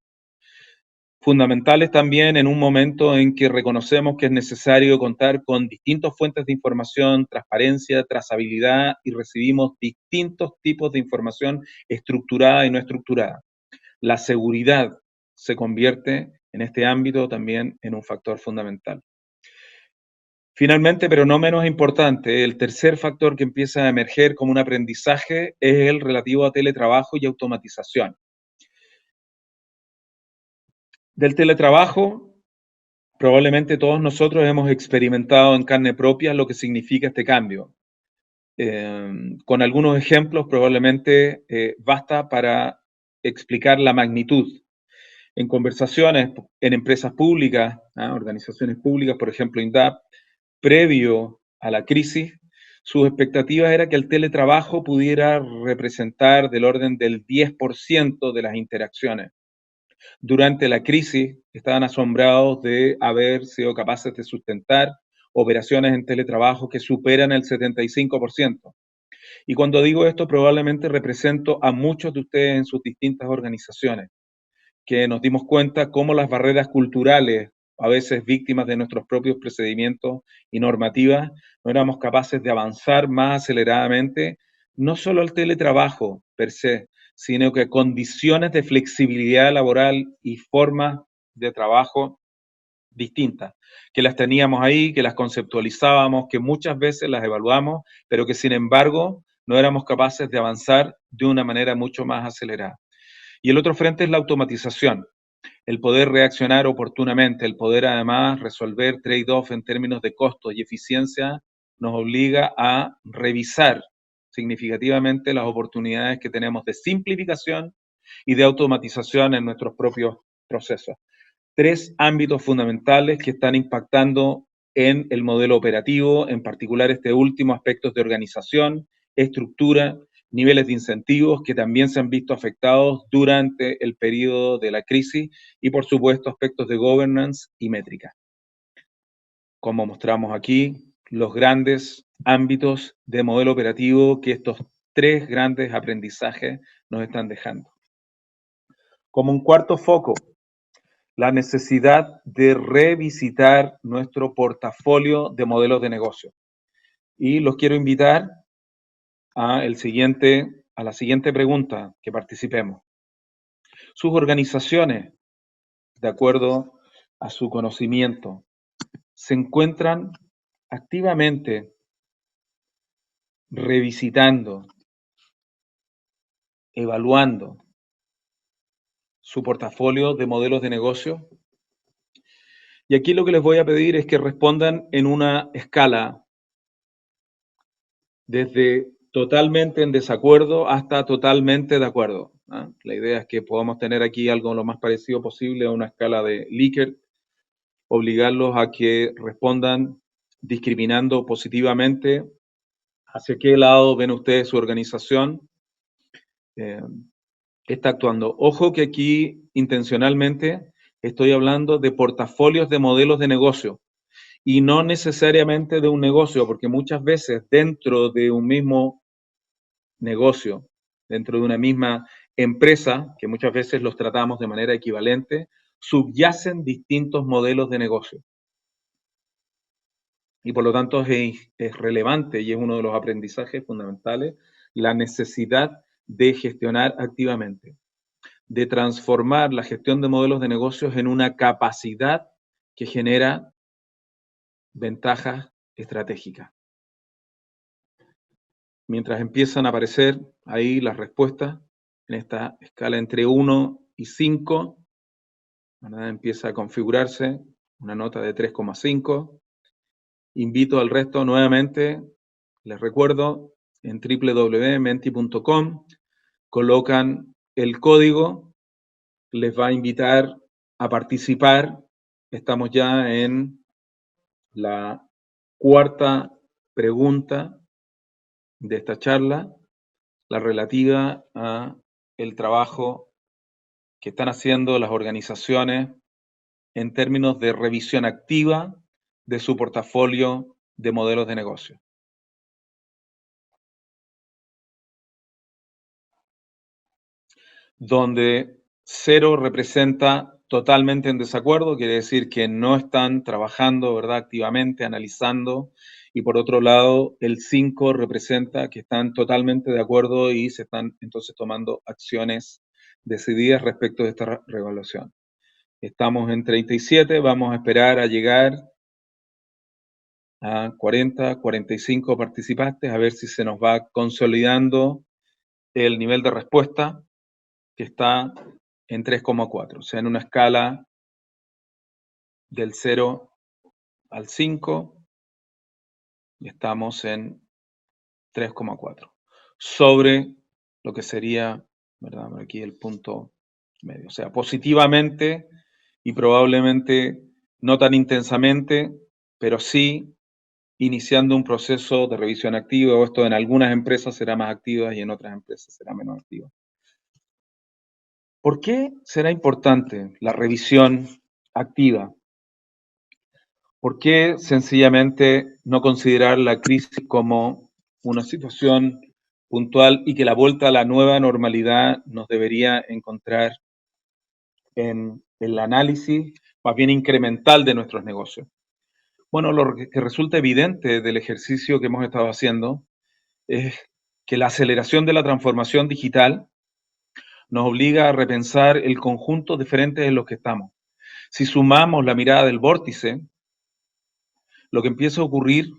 Fundamentales también en un momento en que reconocemos que es necesario contar con distintas fuentes de información, transparencia, trazabilidad y recibimos distintos tipos de información estructurada y no estructurada. La seguridad se convierte en este ámbito también en un factor fundamental. Finalmente, pero no menos importante, el tercer factor que empieza a emerger como un aprendizaje es el relativo a teletrabajo y automatización. Del teletrabajo, probablemente todos nosotros hemos experimentado en carne propia lo que significa este cambio. Con algunos ejemplos probablemente basta para explicar la magnitud. En conversaciones en empresas públicas, organizaciones públicas, por ejemplo INDAP, previo a la crisis, sus expectativas era que el teletrabajo pudiera representar del orden del 10% de las interacciones. Durante la crisis estaban asombrados de haber sido capaces de sustentar operaciones en teletrabajo que superan el 75%. Y cuando digo esto, probablemente represento a muchos de ustedes en sus distintas organizaciones, que nos dimos cuenta cómo las barreras culturales, a veces víctimas de nuestros propios procedimientos y normativas, no éramos capaces de avanzar más aceleradamente, no solo al teletrabajo per se, sino que condiciones de flexibilidad laboral y formas de trabajo distintas, que las teníamos ahí, que las conceptualizábamos, que muchas veces las evaluamos, pero que sin embargo no éramos capaces de avanzar de una manera mucho más acelerada. Y el otro frente es la automatización, el poder reaccionar oportunamente, el poder además resolver trade-off en términos de costos y eficiencia, nos obliga a revisar significativamente las oportunidades que tenemos de simplificación y de automatización en nuestros propios procesos. Tres ámbitos fundamentales que están impactando en el modelo operativo, en particular este último, aspectos de organización, estructura, niveles de incentivos que también se han visto afectados durante el periodo de la crisis y, por supuesto, aspectos de governance y métrica. Como mostramos aquí, los grandes ámbitos de modelo operativo que estos tres grandes aprendizajes nos están dejando. Como un cuarto foco, la necesidad de revisitar nuestro portafolio de modelos de negocio. Y los quiero invitar a la siguiente pregunta que participemos. Sus organizaciones, de acuerdo a su conocimiento, se encuentran activamente revisitando, evaluando su portafolio de modelos de negocio. Y aquí lo que les voy a pedir es que respondan en una escala desde totalmente en desacuerdo hasta totalmente de acuerdo. La idea es que podamos tener aquí algo lo más parecido posible a una escala de Likert, obligarlos a que respondan discriminando positivamente hacia qué lado ven ustedes su organización está actuando. Ojo que aquí intencionalmente estoy hablando de portafolios de modelos de negocio y no necesariamente de un negocio, porque muchas veces dentro de un mismo negocio, dentro de una misma empresa, que muchas veces los tratamos de manera equivalente, subyacen distintos modelos de negocio. Y por lo tanto es relevante y es uno de los aprendizajes fundamentales la necesidad de gestionar activamente, de transformar la gestión de modelos de negocios en una capacidad que genera ventajas estratégicas. Mientras empiezan a aparecer ahí las respuestas en esta escala entre 1 y 5, empieza a configurarse una nota de 3,5. Invito al resto nuevamente, les recuerdo, en www.menti.com, colocan el código, les va a invitar a participar. Estamos ya en la cuarta pregunta de esta charla, la relativa a el trabajo que están haciendo las organizaciones en términos de revisión activa de su portafolio de modelos de negocio. donde 0 representa totalmente en desacuerdo, quiere decir que no están trabajando, ¿verdad?, activamente, analizando, y por otro lado, el 5 representa que están totalmente de acuerdo y se están entonces tomando acciones decididas respecto de esta revaluación. Estamos en 37, vamos a esperar a llegar a 40, 45 participantes, a ver si se nos va consolidando el nivel de respuesta, que está en 3,4, o sea, en una escala del 0 al 5, y estamos en 3,4, sobre lo que sería, ¿verdad?, aquí el punto medio, o sea, positivamente y probablemente no tan intensamente, pero sí iniciando un proceso de revisión activa, o esto en algunas empresas será más activa y en otras empresas será menos activa. ¿Por qué será importante la revisión activa? ¿Por qué sencillamente no considerar la crisis como una situación puntual y que la vuelta a la nueva normalidad nos debería encontrar en el análisis más bien incremental de nuestros negocios? Bueno, lo que resulta evidente del ejercicio que hemos estado haciendo es que la aceleración de la transformación digital nos obliga a repensar el conjunto de frentes en los que estamos. Si sumamos la mirada del vórtice, lo que empieza a ocurrir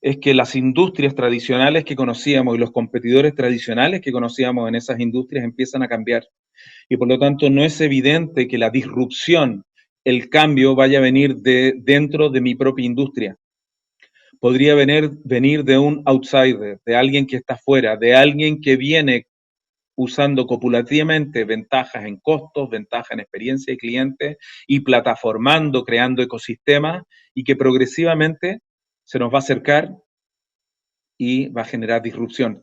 es que las industrias tradicionales que conocíamos y los competidores tradicionales que conocíamos en esas industrias empiezan a cambiar. Y por lo tanto no es evidente que la disrupción, el cambio vaya a venir de dentro de mi propia industria. Podría venir de un outsider, de alguien que está fuera, de alguien que viene usando copulativamente ventajas en costos, ventajas en experiencia de cliente y plataformando, creando ecosistemas, y que progresivamente se nos va a acercar y va a generar disrupción.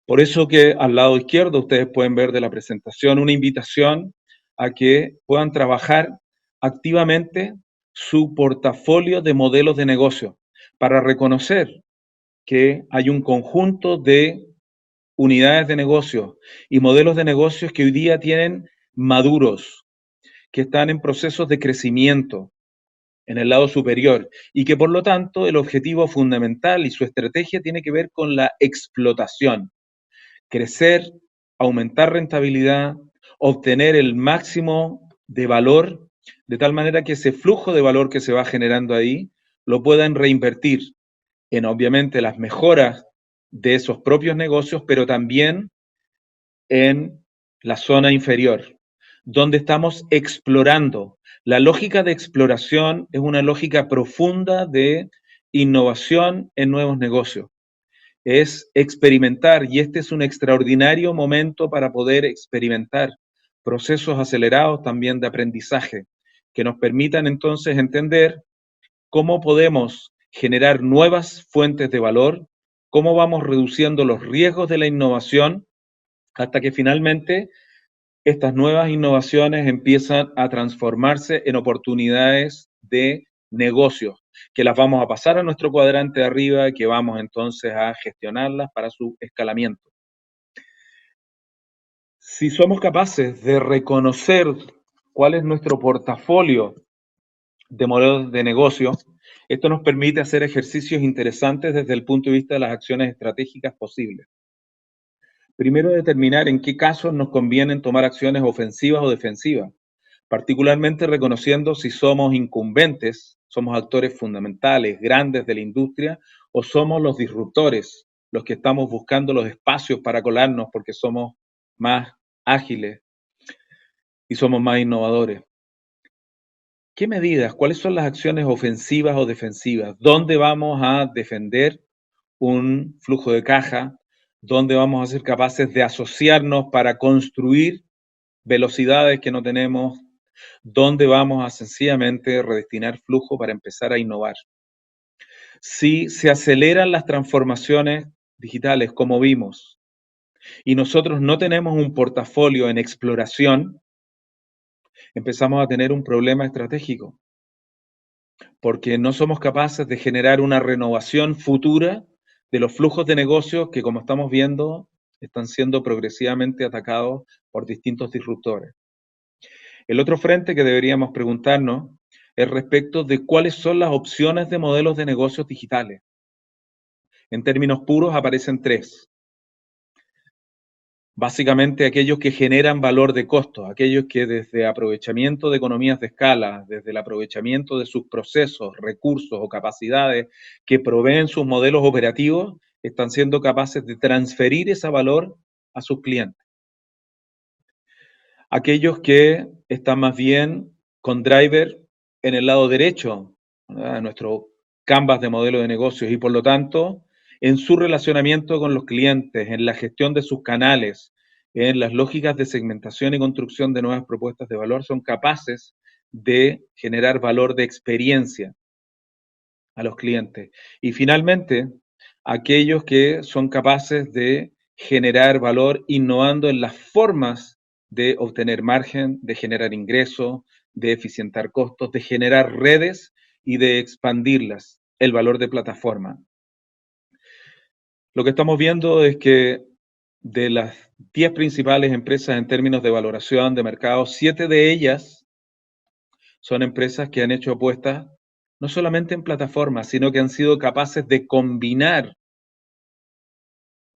Por eso que al lado izquierdo ustedes pueden ver de la presentación una invitación a que puedan trabajar activamente su portafolio de modelos de negocio para reconocer que hay un conjunto de unidades de negocio y modelos de negocios que hoy día tienen maduros, que están en procesos de crecimiento en el lado superior y que por lo tanto el objetivo fundamental y su estrategia tiene que ver con la explotación, crecer, aumentar rentabilidad, obtener el máximo de valor, de tal manera que ese flujo de valor que se va generando ahí lo puedan reinvertir en obviamente las mejoras de esos propios negocios, pero también en la zona inferior, donde estamos explorando. La lógica de exploración es una lógica profunda de innovación en nuevos negocios. Es experimentar, y este es un extraordinario momento para poder experimentar procesos acelerados también de aprendizaje, que nos permitan entonces entender cómo podemos generar nuevas fuentes de valor, cómo vamos reduciendo los riesgos de la innovación hasta que finalmente estas nuevas innovaciones empiezan a transformarse en oportunidades de negocios, que las vamos a pasar a nuestro cuadrante de arriba, que vamos entonces a gestionarlas para su escalamiento. Si somos capaces de reconocer cuál es nuestro portafolio de modelos de negocio, esto nos permite hacer ejercicios interesantes desde el punto de vista de las acciones estratégicas posibles. Primero, determinar en qué casos nos conviene tomar acciones ofensivas o defensivas, particularmente reconociendo si somos incumbentes, somos actores fundamentales, grandes de la industria, o somos los disruptores, los que estamos buscando los espacios para colarnos porque somos más ágiles y somos más innovadores. ¿Qué medidas, cuáles son las acciones ofensivas o defensivas? ¿Dónde vamos a defender un flujo de caja? ¿Dónde vamos a ser capaces de asociarnos para construir velocidades que no tenemos? ¿Dónde vamos a sencillamente redestinar flujo para empezar a innovar? Si se aceleran las transformaciones digitales, como vimos, y nosotros no tenemos un portafolio en exploración, empezamos a tener un problema estratégico, porque no somos capaces de generar una renovación futura de los flujos de negocios que, como estamos viendo, están siendo progresivamente atacados por distintos disruptores. El otro frente que deberíamos preguntarnos es respecto de cuáles son las opciones de modelos de negocios digitales. En términos puros aparecen tres. Básicamente aquellos que generan valor de costo, aquellos que desde aprovechamiento de economías de escala, desde el aprovechamiento de sus procesos, recursos o capacidades que proveen sus modelos operativos, están siendo capaces de transferir ese valor a sus clientes. Aquellos que están más bien con driver en el lado derecho, ¿verdad?, de nuestro canvas de modelo de negocios y por lo tanto en su relacionamiento con los clientes, en la gestión de sus canales, en las lógicas de segmentación y construcción de nuevas propuestas de valor, son capaces de generar valor de experiencia a los clientes. Y finalmente, aquellos que son capaces de generar valor innovando en las formas de obtener margen, de generar ingresos, de eficientar costos, de generar redes y de expandirlas, el valor de plataforma. Lo que estamos viendo es que de las 10 principales empresas en términos de valoración de mercado, 7 de ellas son empresas que han hecho apuestas no solamente en plataformas, sino que han sido capaces de combinar,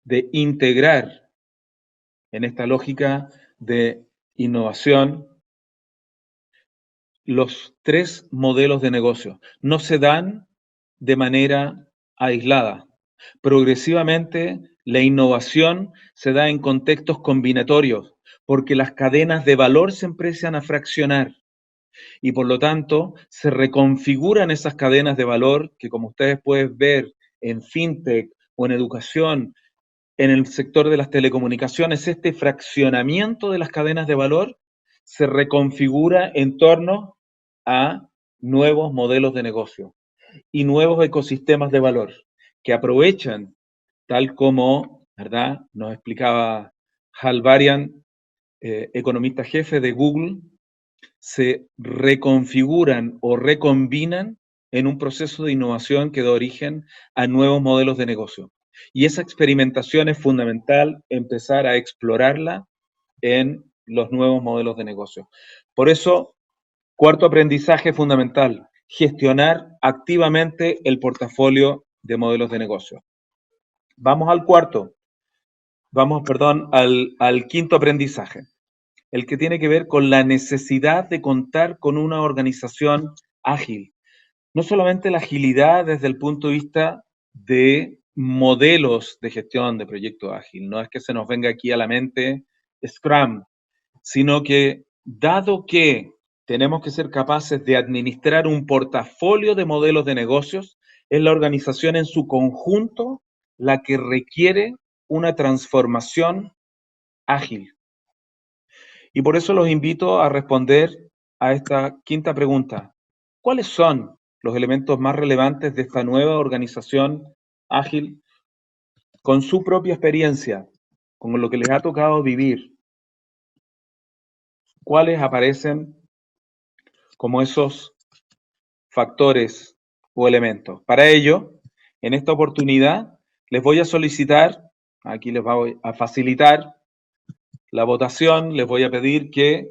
de integrar en esta lógica de innovación los tres modelos de negocio. No se dan de manera aislada. Progresivamente, la innovación se da en contextos combinatorios, porque las cadenas de valor se empiezan a fraccionar y por lo tanto se reconfiguran esas cadenas de valor que, como ustedes pueden ver en fintech o en educación, en el sector de las telecomunicaciones, este fraccionamiento de las cadenas de valor se reconfigura en torno a nuevos modelos de negocio y nuevos ecosistemas de valor que aprovechan, tal como, ¿verdad?, nos explicaba Hal Varian, economista jefe de Google, se reconfiguran o recombinan en un proceso de innovación que da origen a nuevos modelos de negocio. Y esa experimentación es fundamental empezar a explorarla en los nuevos modelos de negocio. Por eso, cuarto aprendizaje fundamental, gestionar activamente el portafolio de modelos de negocio. Vamos al quinto aprendizaje, el que tiene que ver con la necesidad de contar con una organización ágil. No solamente la agilidad desde el punto de vista de modelos de gestión de proyecto ágil, no es que se nos venga aquí a la mente Scrum, sino que dado que tenemos que ser capaces de administrar un portafolio de modelos de negocios, es la organización en su conjunto la que requiere una transformación ágil. Y por eso los invito a responder a esta quinta pregunta. ¿Cuáles son los elementos más relevantes de esta nueva organización ágil con su propia experiencia, con lo que les ha tocado vivir? ¿Cuáles aparecen como esos factores o elementos? Para ello, en esta oportunidad, les voy a solicitar, aquí les voy a facilitar la votación, les voy a pedir que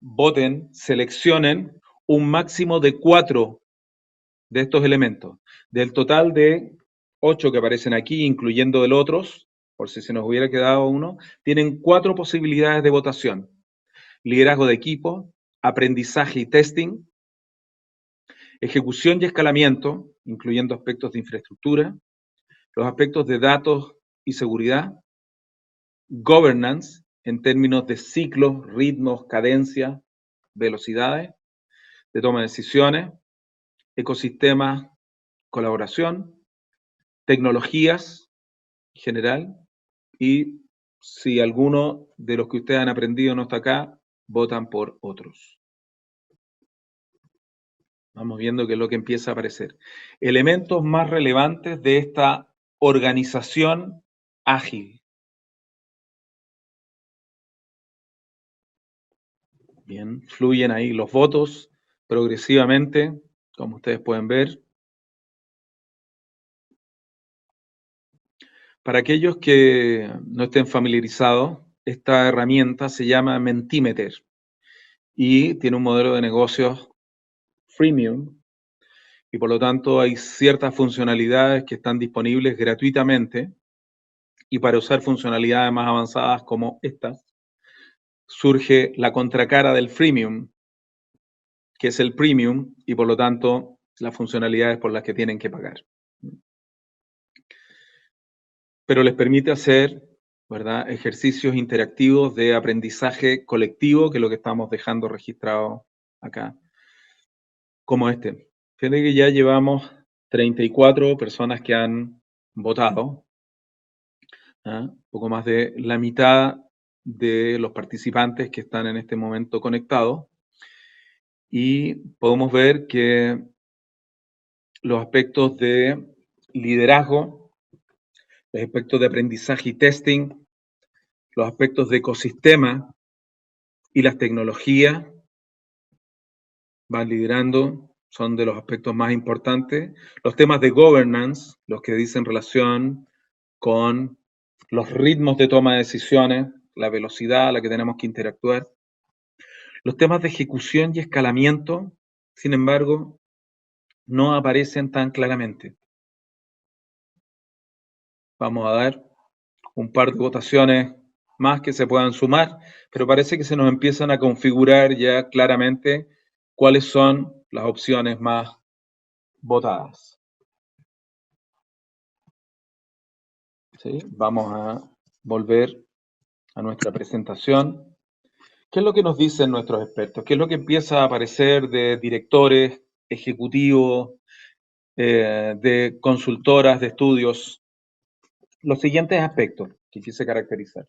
voten, seleccionen un máximo de 4 de estos elementos. Del total de 8 que aparecen aquí, incluyendo el otros, por si se nos hubiera quedado uno, tienen 4 posibilidades de votación. Liderazgo de equipo, aprendizaje y testing, ejecución y escalamiento, incluyendo aspectos de infraestructura, los aspectos de datos y seguridad, governance, en términos de ciclos, ritmos, cadencia, velocidades de toma de decisiones, ecosistemas, colaboración, tecnologías en general, y si alguno de los que ustedes han aprendido no está acá, votan por otros. Vamos viendo qué es lo que empieza a aparecer. Elementos más relevantes de esta organización ágil. Bien, fluyen ahí los votos progresivamente, como ustedes pueden ver. Para aquellos que no estén familiarizados, esta herramienta se llama Mentimeter y tiene un modelo de negocios freemium y por lo tanto hay ciertas funcionalidades que están disponibles gratuitamente y para usar funcionalidades más avanzadas como estas surge la contracara del freemium, que es el premium y por lo tanto las funcionalidades por las que tienen que pagar. Pero les permite hacer, ¿verdad?, ejercicios interactivos de aprendizaje colectivo, que es lo que estamos dejando registrado acá, como este. Fíjense que ya llevamos 34 personas que han votado, ¿ah? Poco más de la mitad de los participantes que están en este momento conectados, y podemos ver que los aspectos de liderazgo, los aspectos de aprendizaje y testing, los aspectos de ecosistema y las tecnologías van liderando, son de los aspectos más importantes. Los temas de governance, los que dicen relación con los ritmos de toma de decisiones, la velocidad a la que tenemos que interactuar. Los temas de ejecución y escalamiento, sin embargo, no aparecen tan claramente. Vamos a dar un par de votaciones más que se puedan sumar, pero parece que se nos empiezan a configurar ya claramente cuáles son las opciones más votadas. ¿Sí? Vamos a volver a nuestra presentación. ¿Qué es lo que nos dicen nuestros expertos? ¿Qué es lo que empieza a aparecer de directores, ejecutivos, de consultoras de estudios? Los siguientes aspectos que quise caracterizar.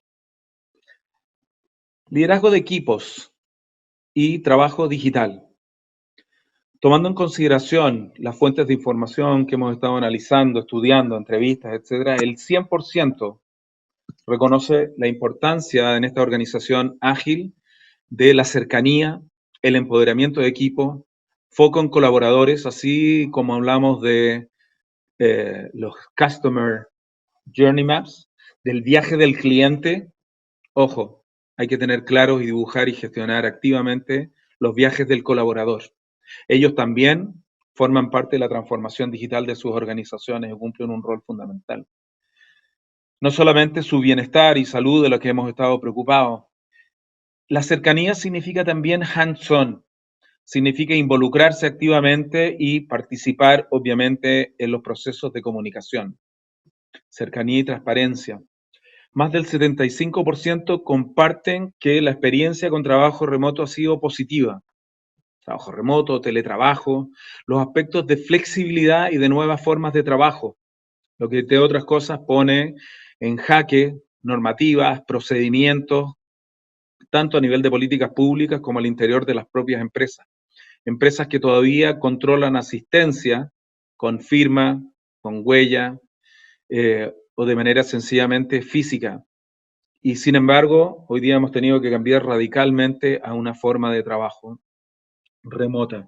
Liderazgo de equipos y trabajo digital. Tomando en consideración las fuentes de información que hemos estado analizando, estudiando, entrevistas, etcétera, el 100% reconoce la importancia en esta organización ágil de la cercanía, el empoderamiento de equipo, foco en colaboradores, así como hablamos de los Customer Journey Maps, del viaje del cliente. Ojo, hay que tener claros y dibujar y gestionar activamente los viajes del colaborador. Ellos también forman parte de la transformación digital de sus organizaciones y cumplen un rol fundamental. No solamente su bienestar y salud de lo que hemos estado preocupados. La cercanía significa también hands-on, significa involucrarse activamente y participar, obviamente, en los procesos de comunicación. Cercanía y transparencia. Más del 75% comparten que la experiencia con trabajo remoto ha sido positiva. Trabajo remoto, teletrabajo, los aspectos de flexibilidad y de nuevas formas de trabajo, lo que entre otras cosas pone en jaque normativas, procedimientos, tanto a nivel de políticas públicas como al interior de las propias empresas. Empresas que todavía controlan asistencia con firma, con huella o de manera sencillamente física. Y sin embargo, hoy día hemos tenido que cambiar radicalmente a una forma de trabajo remota.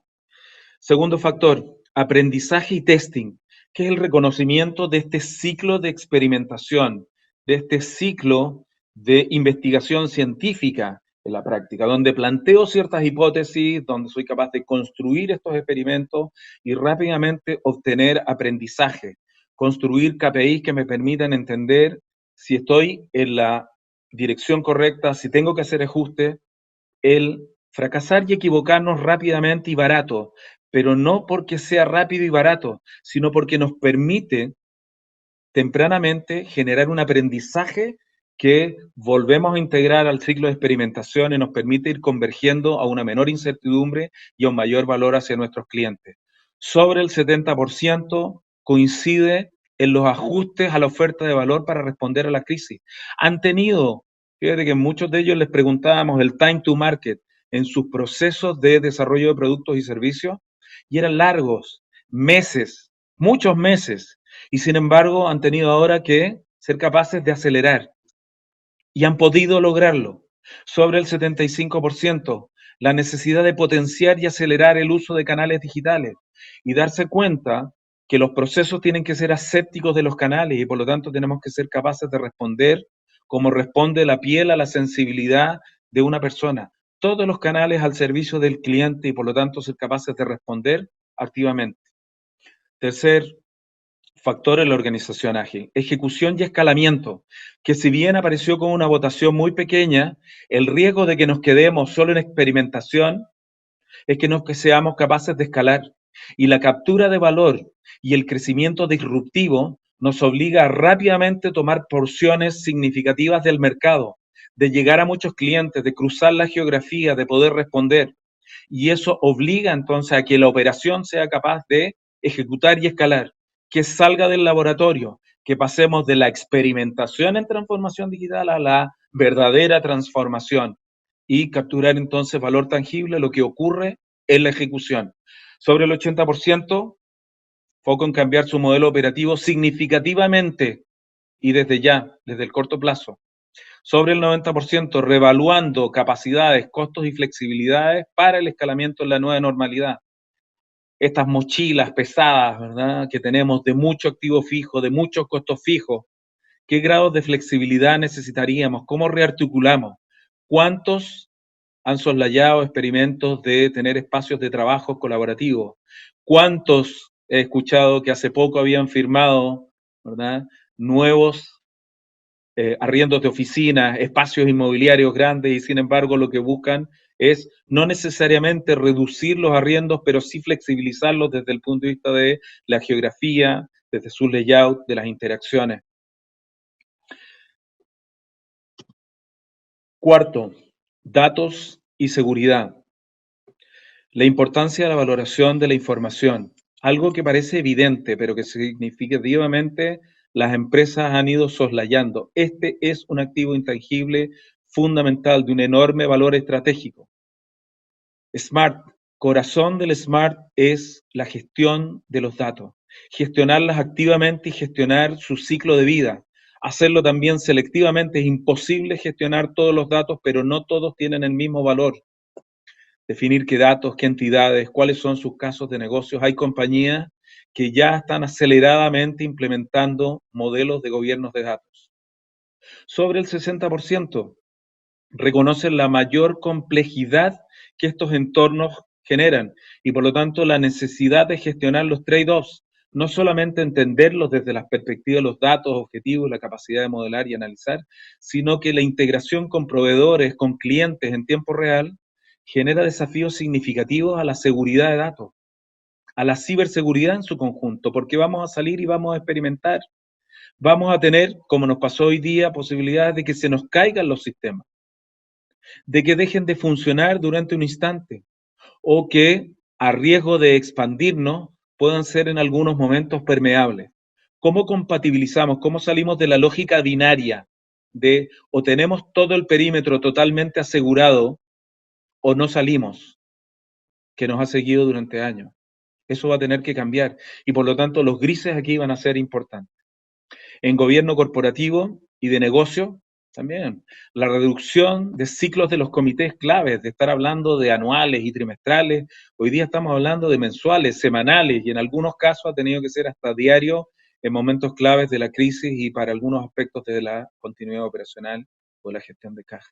Segundo factor, aprendizaje y testing, que es el reconocimiento de este ciclo de experimentación, de este ciclo de investigación científica en la práctica, donde planteo ciertas hipótesis, donde soy capaz de construir estos experimentos y rápidamente obtener aprendizaje, construir KPIs que me permitan entender si estoy en la dirección correcta, si tengo que hacer ajustes, el fracasar y equivocarnos rápidamente y barato, pero no porque sea rápido y barato, sino porque nos permite tempranamente generar un aprendizaje que volvemos a integrar al ciclo de experimentación y nos permite ir convergiendo a una menor incertidumbre y a un mayor valor hacia nuestros clientes. Sobre el 70% coincide en los ajustes a la oferta de valor para responder a la crisis. Han tenido, fíjate que muchos de ellos les preguntábamos el time to market en sus procesos de desarrollo de productos y servicios y eran largos, meses, muchos meses, y sin embargo han tenido ahora que ser capaces de acelerar y han podido lograrlo. Sobre el 75%, la necesidad de potenciar y acelerar el uso de canales digitales y darse cuenta que los procesos tienen que ser asépticos de los canales y por lo tanto tenemos que ser capaces de responder como responde la piel a la sensibilidad de una persona. Todos los canales al servicio del cliente y por lo tanto ser capaces de responder activamente. Tercer factor en la organización ágil, ejecución y escalamiento, que si bien apareció con una votación muy pequeña, el riesgo de que nos quedemos solo en experimentación es que no que seamos capaces de escalar. Y la captura de valor y el crecimiento disruptivo nos obliga a rápidamente tomar porciones significativas del mercado, de llegar a muchos clientes, de cruzar la geografía, de poder responder. Y eso obliga entonces a que la operación sea capaz de ejecutar y escalar, que salga del laboratorio, que pasemos de la experimentación en transformación digital a la verdadera transformación y capturar entonces valor tangible, lo que ocurre en la ejecución. Sobre el 80%, foco en cambiar su modelo operativo significativamente y desde ya, desde el corto plazo. Sobre el 90%, reevaluando capacidades, costos y flexibilidades para el escalamiento en la nueva normalidad. Estas mochilas pesadas, ¿verdad?, que tenemos de mucho activo fijo, de muchos costos fijos, ¿qué grados de flexibilidad necesitaríamos? ¿Cómo rearticulamos? ¿Cuántos han soslayado experimentos de tener espacios de trabajo colaborativos? ¿Cuántos he escuchado que hace poco habían firmado, ¿verdad?, nuevos arriendos de oficinas, espacios inmobiliarios grandes y sin embargo lo que buscan es no necesariamente reducir los arriendos, pero sí flexibilizarlos desde el punto de vista de la geografía, desde su layout, de las interacciones. Cuarto, datos y seguridad. La importancia de la valoración de la información. Algo que parece evidente, pero que significativamente las empresas han ido soslayando. Este es un activo intangible fundamental de un enorme valor estratégico. Smart, corazón del Smart es la gestión de los datos. Gestionarlas activamente y gestionar su ciclo de vida. Hacerlo también selectivamente. Es imposible gestionar todos los datos, pero no todos tienen el mismo valor. Definir qué datos, qué entidades, cuáles son sus casos de negocios. Hay compañías que ya están aceleradamente implementando modelos de gobiernos de datos. Sobre el 60%, reconocen la mayor complejidad que estos entornos generan y por lo tanto la necesidad de gestionar los trade-offs, no solamente entenderlos desde la perspectiva de los datos objetivos, la capacidad de modelar y analizar, sino que la integración con proveedores, con clientes en tiempo real, genera desafíos significativos a la seguridad de datos, a la ciberseguridad en su conjunto, porque vamos a salir y vamos a experimentar. Vamos a tener, como nos pasó hoy día, posibilidades de que se nos caigan los sistemas, de que dejen de funcionar durante un instante, o que a riesgo de expandirnos puedan ser en algunos momentos permeables. ¿Cómo compatibilizamos? ¿Cómo salimos de la lógica binaria de o tenemos todo el perímetro totalmente asegurado o no salimos, que nos ha seguido durante años? Eso va a tener que cambiar y por lo tanto los grises aquí van a ser importantes. En gobierno corporativo y de negocio, también la reducción de ciclos de los comités claves, de estar hablando de anuales y trimestrales, hoy día estamos hablando de mensuales, semanales y en algunos casos ha tenido que ser hasta diario en momentos claves de la crisis y para algunos aspectos de la continuidad operacional o la gestión de caja.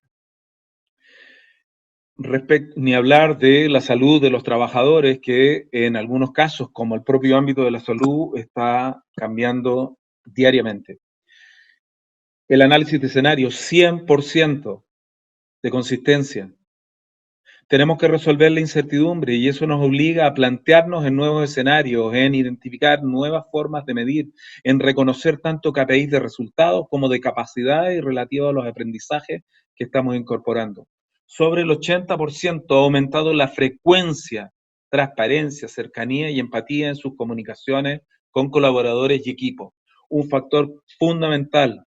Ni hablar de la salud de los trabajadores, que en algunos casos, como el propio ámbito de la salud, está cambiando diariamente. El análisis de escenarios, 100% de consistencia. Tenemos que resolver la incertidumbre y eso nos obliga a plantearnos en nuevos escenarios, en identificar nuevas formas de medir, en reconocer tanto KPIs de resultados como de capacidades relativas a los aprendizajes que estamos incorporando. Sobre el 80% ha aumentado la frecuencia, transparencia, cercanía y empatía en sus comunicaciones con colaboradores y equipos. Un factor fundamental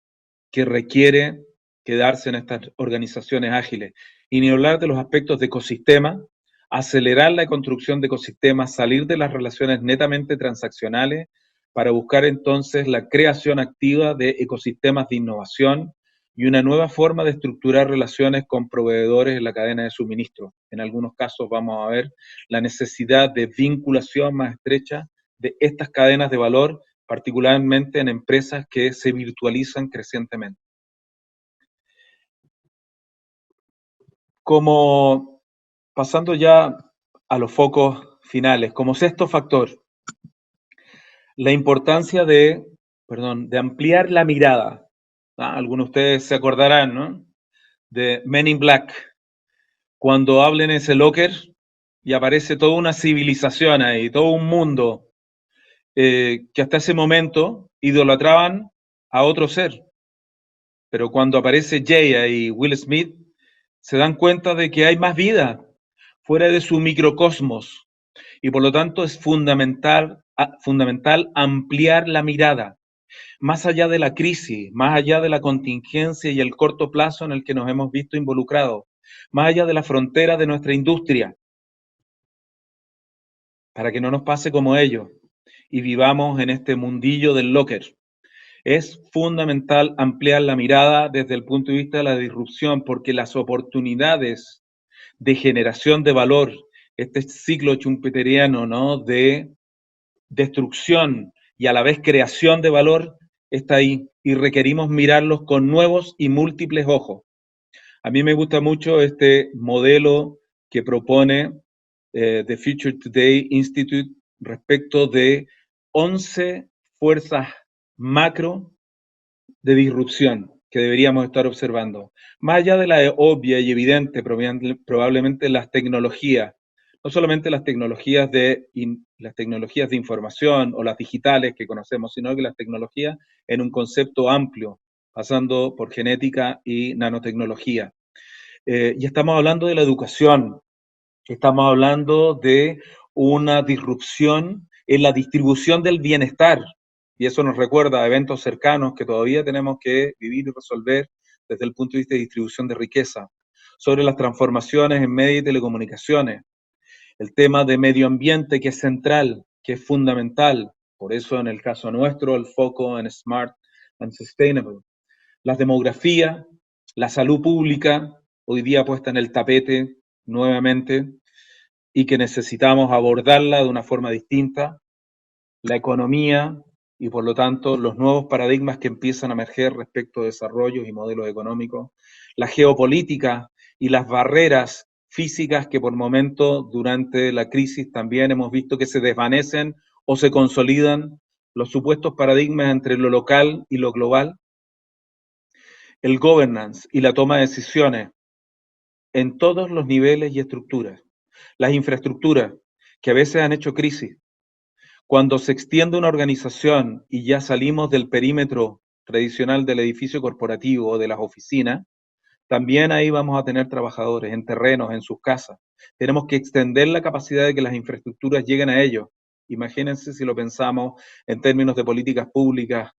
que requiere quedarse en estas organizaciones ágiles. Y ni hablar de los aspectos de ecosistema, acelerar la construcción de ecosistemas, salir de las relaciones netamente transaccionales para buscar entonces la creación activa de ecosistemas de innovación y una nueva forma de estructurar relaciones con proveedores en la cadena de suministro. En algunos casos vamos a ver la necesidad de vinculación más estrecha de estas cadenas de valor, particularmente en empresas que se virtualizan crecientemente. Como pasando ya a los focos finales, como sexto factor, la importancia de ampliar la mirada. Algunos de ustedes se acordarán, ¿no?, de Men in Black, cuando hablen en ese locker y aparece toda una civilización ahí, todo un mundo que hasta ese momento idolatraban a otro ser. Pero cuando aparece Jay y Will Smith, se dan cuenta de que hay más vida fuera de su microcosmos, y por lo tanto es fundamental ampliar la mirada, más allá de la crisis, más allá de la contingencia y el corto plazo en el que nos hemos visto involucrados, más allá de la frontera de nuestra industria, para que no nos pase como ellos y vivamos en este mundillo del locker. Es fundamental ampliar la mirada desde el punto de vista de la disrupción, porque las oportunidades de generación de valor, este ciclo schumpeteriano, ¿no?, de destrucción y a la vez creación de valor, está ahí y requerimos mirarlos con nuevos y múltiples ojos. A mí me gusta mucho este modelo que propone The Future Today Institute respecto de 11 fuerzas macro de disrupción que deberíamos estar observando. Más allá de la obvia y evidente, probablemente las tecnologías, no solamente las tecnologías de información o las digitales que conocemos, sino que las tecnologías en un concepto amplio, pasando por genética y nanotecnología. Y estamos hablando de la educación, estamos hablando de una disrupción en la distribución del bienestar, y eso nos recuerda a eventos cercanos que todavía tenemos que vivir y resolver desde el punto de vista de distribución de riqueza, sobre las transformaciones en medios y telecomunicaciones, el tema de medio ambiente que es central, que es fundamental, por eso en el caso nuestro el foco en Smart and Sustainable, las demografías, la salud pública, hoy día puesta en el tapete nuevamente, y que necesitamos abordarla de una forma distinta, la economía y por lo tanto los nuevos paradigmas que empiezan a emerger respecto a desarrollos y modelos económicos, la geopolítica y las barreras físicas que por momentos durante la crisis también hemos visto que se desvanecen o se consolidan, los supuestos paradigmas entre lo local y lo global, el governance y la toma de decisiones en todos los niveles y estructuras, las infraestructuras que a veces han hecho crisis. Cuando se extiende una organización y ya salimos del perímetro tradicional del edificio corporativo o de las oficinas, también ahí vamos a tener trabajadores en terrenos, en sus casas. Tenemos que extender la capacidad de que las infraestructuras lleguen a ellos. Imagínense si lo pensamos en términos de políticas públicas,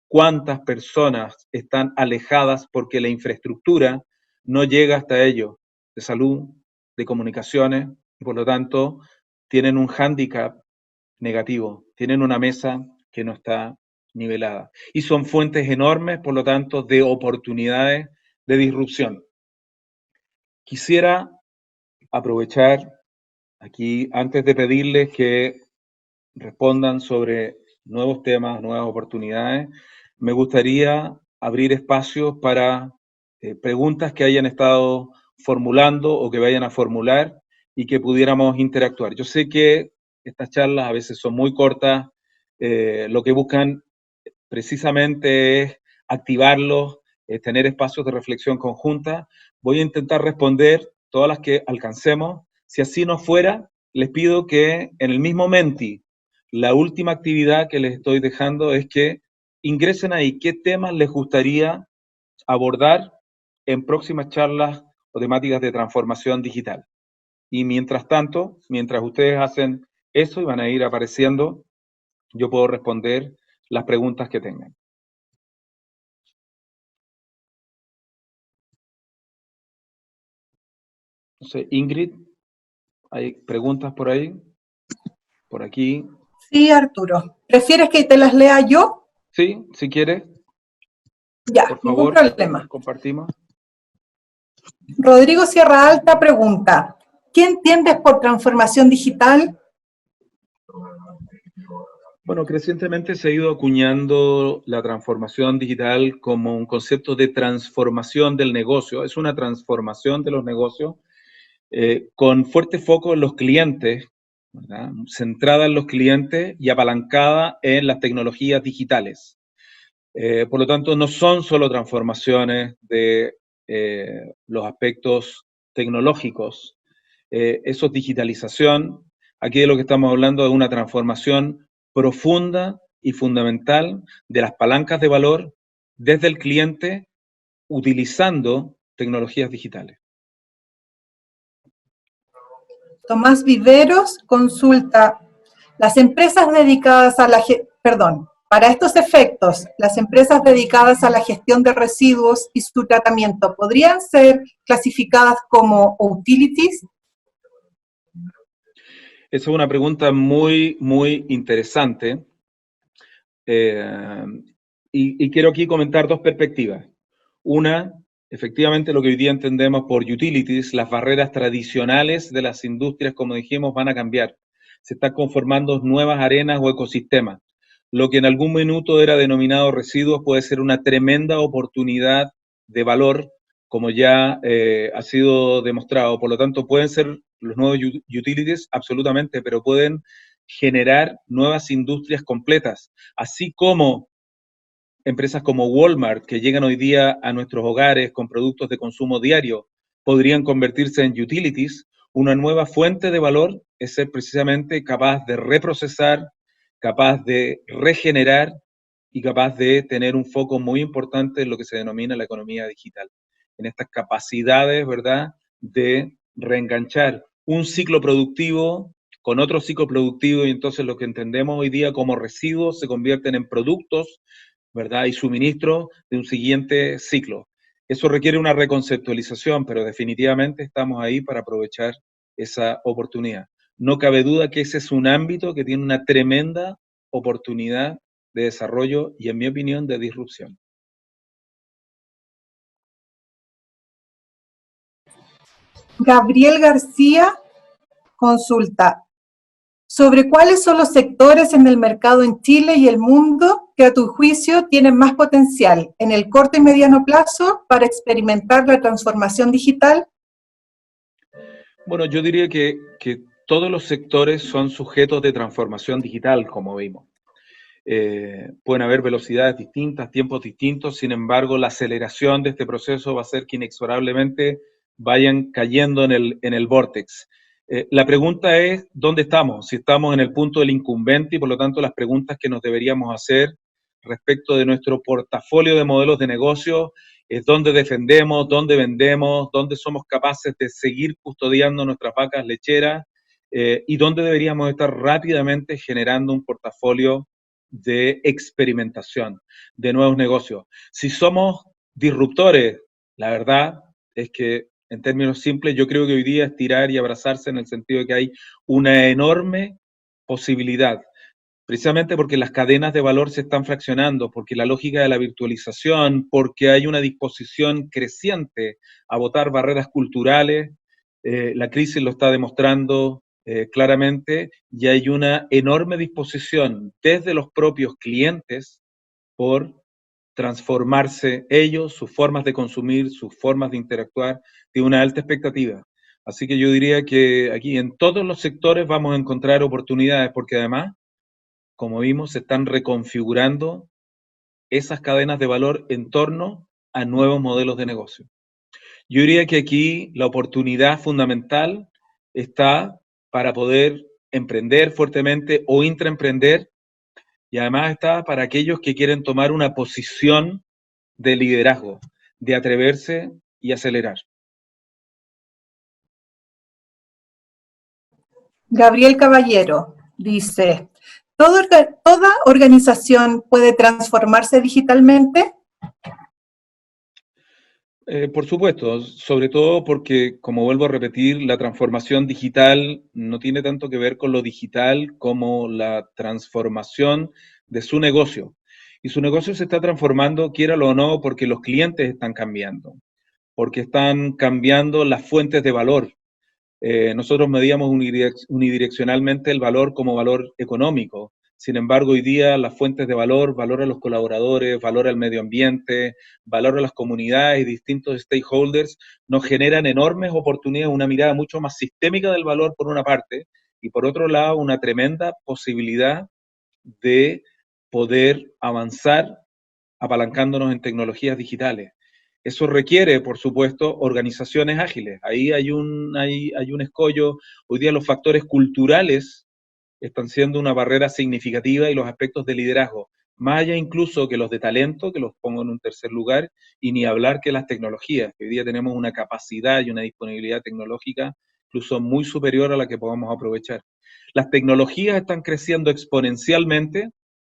cuántas personas están alejadas porque la infraestructura no llega hasta ellos, de salud, de comunicaciones, y por lo tanto tienen un hándicap negativo, tienen una mesa que no está nivelada. Y son fuentes enormes, por lo tanto, de oportunidades de disrupción. Quisiera aprovechar aquí, antes de pedirles que respondan sobre nuevos temas, nuevas oportunidades, me gustaría abrir espacios para preguntas que hayan estado formulando o que vayan a formular y que pudiéramos interactuar. Yo sé que estas charlas a veces son muy cortas, lo que buscan precisamente es activarlos, tener espacios de reflexión conjunta. Voy a intentar responder todas las que alcancemos. Si así no fuera, les pido que en el mismo Menti, la última actividad que les estoy dejando es que ingresen ahí qué temas les gustaría abordar en próximas charlas o temáticas de transformación digital. Y mientras tanto, mientras ustedes hacen eso y van a ir apareciendo, yo puedo responder las preguntas que tengan. No sé, Ingrid, ¿hay preguntas por ahí? Por aquí. Sí, Arturo. ¿Prefieres que te las lea yo? Sí, si quieres. Ya, por ningún favor, problema. compartimos. Rodrigo Sierra Alta pregunta, ¿qué entiendes por transformación digital? Bueno, crecientemente se ha ido acuñando la transformación digital como un concepto de transformación del negocio. Es una transformación de los negocios con fuerte foco en los clientes, ¿verdad? Centrada en los clientes y apalancada en las tecnologías digitales. Por lo tanto, no son solo transformaciones de los aspectos tecnológicos. Eso es digitalización. Aquí de lo que estamos hablando es una transformación profunda y fundamental de las palancas de valor desde el cliente utilizando tecnologías digitales. Tomás Viveros consulta, las empresas dedicadas a la, perdón, para estos efectos, las empresas dedicadas a la gestión de residuos y su tratamiento, ¿podrían ser clasificadas como utilities? Esa es una pregunta muy, muy interesante. Y quiero aquí comentar dos perspectivas. Una, efectivamente lo que hoy día entendemos por utilities, las barreras tradicionales de las industrias, como dijimos, van a cambiar. Se están conformando nuevas arenas o ecosistemas. Lo que en algún minuto era denominado residuos puede ser una tremenda oportunidad de valor, como ya ha sido demostrado. Por lo tanto, pueden ser los nuevos utilities, absolutamente, pero pueden generar nuevas industrias completas, así como empresas como Walmart, que llegan hoy día a nuestros hogares con productos de consumo diario, podrían convertirse en utilities. Una nueva fuente de valor es ser precisamente capaz de reprocesar, capaz de regenerar y capaz de tener un foco muy importante en lo que se denomina la economía digital, en estas capacidades, ¿verdad?, de reenganchar un ciclo productivo con otro ciclo productivo, y entonces lo que entendemos hoy día como residuos se convierten en productos, ¿verdad?, y suministro de un siguiente ciclo. Eso requiere una reconceptualización, pero definitivamente estamos ahí para aprovechar esa oportunidad. No cabe duda que ese es un ámbito que tiene una tremenda oportunidad de desarrollo y, en mi opinión, de disrupción. Gabriel García consulta, sobre cuáles son los sectores en el mercado en Chile y el mundo que a tu juicio tienen más potencial en el corto y mediano plazo para experimentar la transformación digital. Bueno, yo diría que todos los sectores son sujetos de transformación digital, como vimos. Pueden haber velocidades distintas, tiempos distintos, sin embargo, la aceleración de este proceso va a hacer que inexorablemente vayan cayendo en el vórtex. La pregunta es, ¿dónde estamos? Si estamos en el punto del incumbente y por lo tanto las preguntas que nos deberíamos hacer respecto de nuestro portafolio de modelos de negocio es dónde defendemos, dónde vendemos, dónde somos capaces de seguir custodiando nuestras vacas lecheras y dónde deberíamos estar rápidamente generando un portafolio de experimentación, de nuevos negocios. Si somos disruptores, la verdad es que en términos simples yo creo que hoy día es tirar y abrazarse en el sentido de que hay una enorme posibilidad, precisamente porque las cadenas de valor se están fraccionando, porque la lógica de la virtualización, porque hay una disposición creciente a botar barreras culturales, la crisis lo está demostrando claramente, y hay una enorme disposición desde los propios clientes por transformarse ellos, sus formas de consumir, sus formas de interactuar, de una alta expectativa. Así que yo diría que aquí en todos los sectores vamos a encontrar oportunidades, porque además, como vimos, se están reconfigurando esas cadenas de valor en torno a nuevos modelos de negocio. Yo diría que aquí la oportunidad fundamental está para poder emprender fuertemente o intraemprender, y además está para aquellos que quieren tomar una posición de liderazgo, de atreverse y acelerar. Gabriel Caballero dice, ¿toda organización puede transformarse digitalmente? Por supuesto, sobre todo porque, como vuelvo a repetir, la transformación digital no tiene tanto que ver con lo digital como la transformación de su negocio. Y su negocio se está transformando, quiéralo o no, porque los clientes están cambiando, porque están cambiando las fuentes de valor. Nosotros medíamos unidireccionalmente el valor como valor económico. Sin embargo, hoy día las fuentes de valor, valor a los colaboradores, valor al medio ambiente, valor a las comunidades y distintos stakeholders, nos generan enormes oportunidades, una mirada mucho más sistémica del valor por una parte, y por otro lado, una tremenda posibilidad de poder avanzar apalancándonos en tecnologías digitales. Eso requiere, por supuesto, organizaciones ágiles. Ahí hay un escollo. Hoy día los factores culturales están siendo una barrera significativa y los aspectos de liderazgo, más allá incluso que los de talento, que los pongo en un tercer lugar, y ni hablar que las tecnologías, que hoy día tenemos una capacidad y una disponibilidad tecnológica incluso muy superior a la que podamos aprovechar. Las tecnologías están creciendo exponencialmente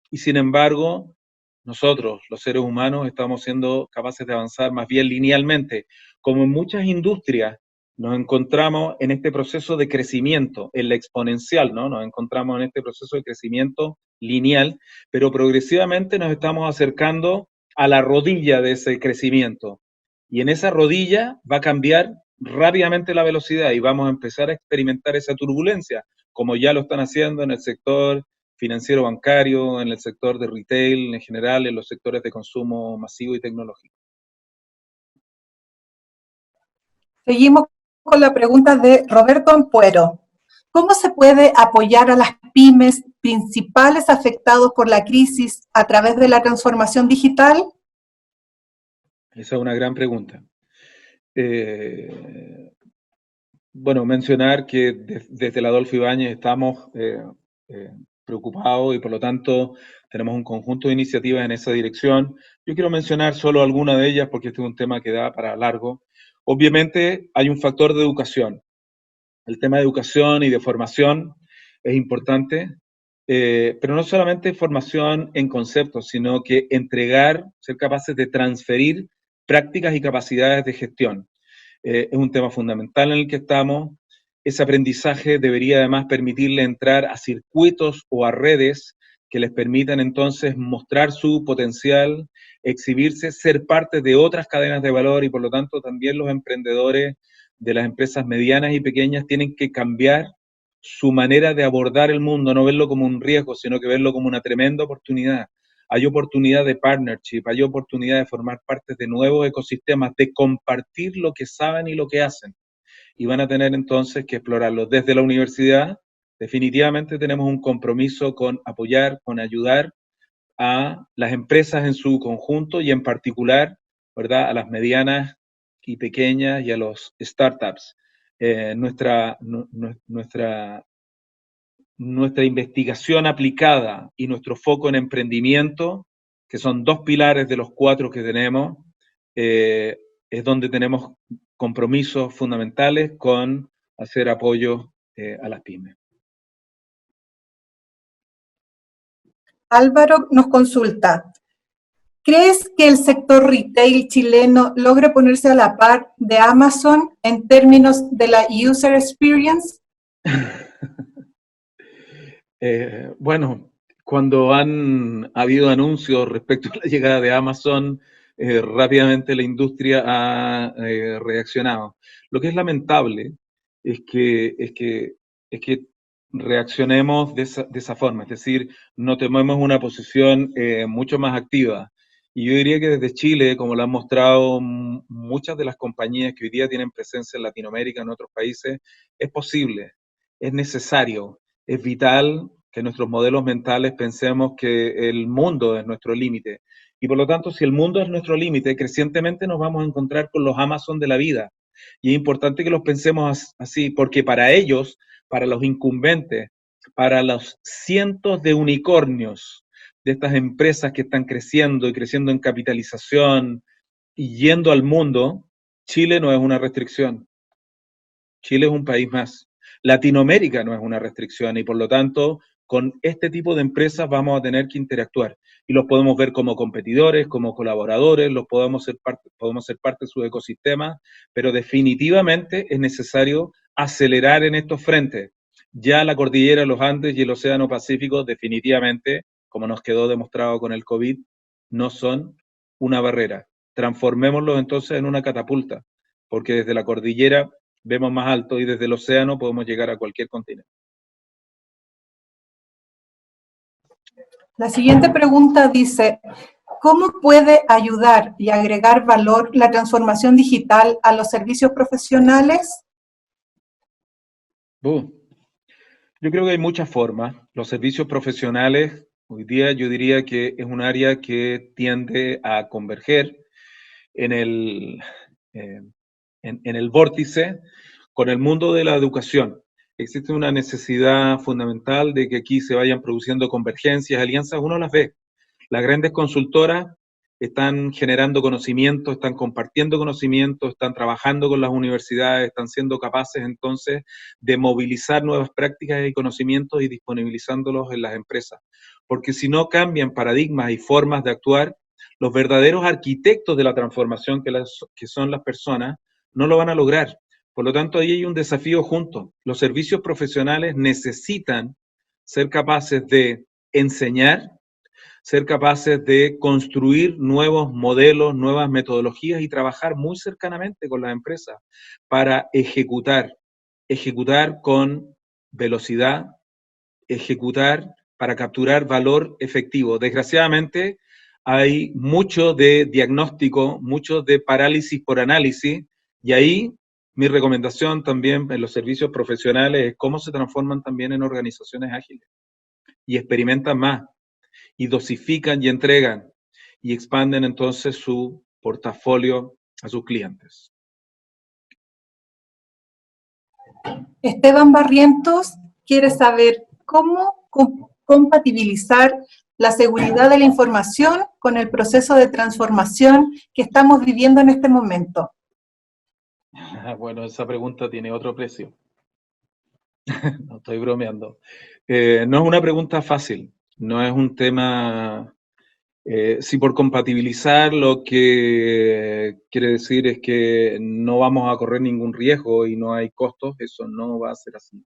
y sin embargo nosotros, los seres humanos, estamos siendo capaces de avanzar más bien linealmente. Como en muchas industrias, nos encontramos en este proceso de crecimiento, en la exponencial, ¿no? Nos encontramos en este proceso de crecimiento lineal, pero progresivamente nos estamos acercando a la rodilla de ese crecimiento. Y en esa rodilla va a cambiar rápidamente la velocidad y vamos a empezar a experimentar esa turbulencia, como ya lo están haciendo en el sector financiero bancario, en el sector de retail en general, en los sectores de consumo masivo y tecnológico. Seguimos con la pregunta de Roberto Ampuero. ¿Cómo se puede apoyar a las pymes principales afectados por la crisis a través de la transformación digital? Esa es una gran pregunta. Bueno, mencionar que desde la Adolfo Ibáñez estamos preocupados y por lo tanto tenemos un conjunto de iniciativas en esa dirección. Yo quiero mencionar solo alguna de ellas porque este es un tema que da para largo. Obviamente hay un factor de educación. El tema de educación y de formación es importante, pero no solamente formación en conceptos, sino que entregar, ser capaces de transferir prácticas y capacidades de gestión. Es un tema fundamental en el que estamos. Ese aprendizaje debería además permitirle entrar a circuitos o a redes que les permitan entonces mostrar su potencial, exhibirse, ser parte de otras cadenas de valor y por lo tanto también los emprendedores de las empresas medianas y pequeñas tienen que cambiar su manera de abordar el mundo, no verlo como un riesgo, sino que verlo como una tremenda oportunidad. Hay oportunidad de partnership, hay oportunidad de formar parte de nuevos ecosistemas, de compartir lo que saben y lo que hacen. Y van a tener entonces que explorarlo. Desde la universidad, definitivamente tenemos un compromiso con apoyar, con ayudar a las empresas en su conjunto y en particular, ¿verdad?, a las medianas y pequeñas y a los startups. Nuestra investigación aplicada y nuestro foco en emprendimiento, que son dos pilares de los 4 que tenemos, es donde tenemos compromisos fundamentales con hacer apoyo a las pymes. Álvaro nos consulta. ¿Crees que el sector retail chileno logre ponerse a la par de Amazon en términos de la user experience? Bueno, cuando han habido anuncios respecto a la llegada de Amazon, rápidamente la industria ha reaccionado. Lo que es lamentable es que reaccionemos de esa forma, es decir, no tomemos una posición mucho más activa. Y yo diría que desde Chile, como lo han mostrado muchas de las compañías que hoy día tienen presencia en Latinoamérica, en otros países, es posible, es necesario, es vital que nuestros modelos mentales pensemos que el mundo es nuestro límite. Y por lo tanto, si el mundo es nuestro límite, crecientemente nos vamos a encontrar con los Amazon de la vida. Y es importante que los pensemos así, porque para ellos, para los incumbentes, para los cientos de unicornios de estas empresas que están creciendo y creciendo en capitalización y yendo al mundo, Chile no es una restricción. Chile es un país más. Latinoamérica no es una restricción y por lo tanto con este tipo de empresas vamos a tener que interactuar y los podemos ver como competidores, como colaboradores, podemos ser parte de su ecosistema, pero definitivamente es necesario acelerar en estos frentes. Ya la cordillera de los Andes y el Océano Pacífico definitivamente, como nos quedó demostrado con el COVID, no son una barrera. Transformémoslos entonces en una catapulta, porque desde la cordillera vemos más alto y desde el océano podemos llegar a cualquier continente. La siguiente pregunta dice, ¿cómo puede ayudar y agregar valor la transformación digital a los servicios profesionales? Yo creo que hay muchas formas. Los servicios profesionales, hoy día yo diría que es un área que tiende a converger en eh, en el vórtice con el mundo de la educación. Existe una necesidad fundamental de que aquí se vayan produciendo convergencias, alianzas, uno las ve. Las grandes consultoras están generando conocimiento, están compartiendo conocimiento, están trabajando con las universidades, están siendo capaces entonces de movilizar nuevas prácticas y conocimientos y disponibilizándolos en las empresas. Porque si no cambian paradigmas y formas de actuar, los verdaderos arquitectos de la transformación que son las personas no lo van a lograr. Por lo tanto, ahí hay un desafío junto. Los servicios profesionales necesitan ser capaces de enseñar, ser capaces de construir nuevos modelos, nuevas metodologías y trabajar muy cercanamente con las empresas para ejecutar con velocidad, ejecutar para capturar valor efectivo. Desgraciadamente, hay mucho de diagnóstico, mucho de parálisis por análisis, y ahí mi recomendación también en los servicios profesionales es cómo se transforman también en organizaciones ágiles y experimentan más y dosifican y entregan y expanden entonces su portafolio a sus clientes. Esteban Barrientos quiere saber cómo compatibilizar la seguridad de la información con el proceso de transformación que estamos viviendo en este momento. Bueno, esa pregunta tiene otro precio. No estoy bromeando. No es una pregunta fácil, no es un tema. Si por compatibilizar lo que quiere decir es que no vamos a correr ningún riesgo y no hay costos, eso no va a ser así.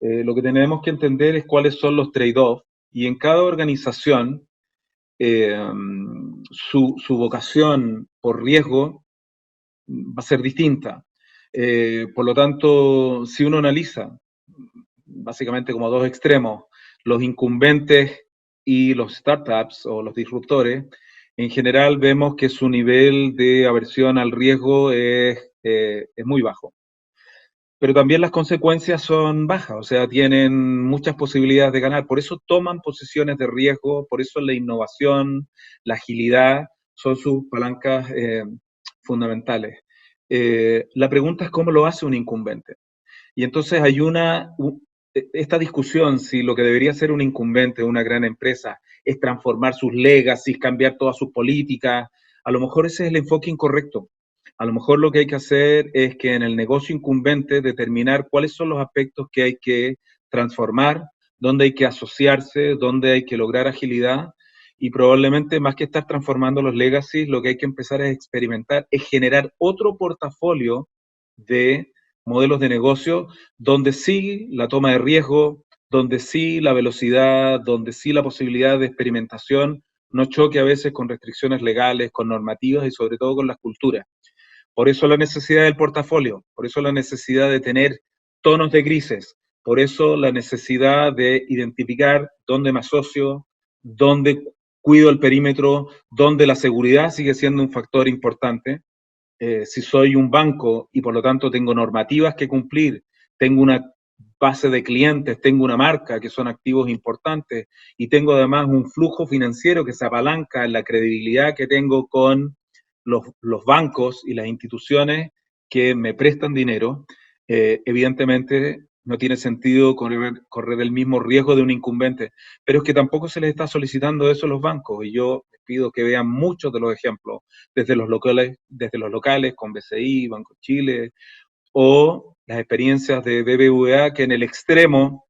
Lo que tenemos que entender es cuáles son los trade-offs y en cada organización su vocación por riesgo va a ser distinta. Por lo tanto, si uno analiza básicamente como dos extremos, los incumbentes y los startups o los disruptores, en general vemos que su nivel de aversión al riesgo es muy bajo. Pero también las consecuencias son bajas, o sea, tienen muchas posibilidades de ganar. Por eso toman posiciones de riesgo, por eso la innovación, la agilidad son sus palancas fundamentales. La pregunta es cómo lo hace un incumbente. Y entonces hay esta discusión si lo que debería ser un incumbente, una gran empresa, es transformar sus legacies, cambiar todas sus políticas. A lo mejor ese es el enfoque incorrecto. A lo mejor lo que hay que hacer es que en el negocio incumbente determinar cuáles son los aspectos que hay que transformar, dónde hay que asociarse, dónde hay que lograr agilidad y probablemente más que estar transformando los legacies, lo que hay que empezar a experimentar es generar otro portafolio de modelos de negocio donde sí la toma de riesgo, donde sí la velocidad, donde sí la posibilidad de experimentación no choque a veces con restricciones legales, con normativas y sobre todo con las culturas. Por eso la necesidad del portafolio, por eso la necesidad de tener tonos de grises, por eso la necesidad de identificar dónde me asocio, dónde cuido el perímetro, dónde la seguridad sigue siendo un factor importante. Si soy un banco y por lo tanto tengo normativas que cumplir, tengo una base de clientes, tengo una marca que son activos importantes y tengo además un flujo financiero que se apalanca en la credibilidad que tengo con los bancos y las instituciones que me prestan dinero, evidentemente no tiene sentido correr el mismo riesgo de un incumbente, pero es que tampoco se les está solicitando eso a los bancos y yo les pido que vean muchos de los ejemplos desde los locales con BCI, Banco Chile, o las experiencias de BBVA que en el extremo,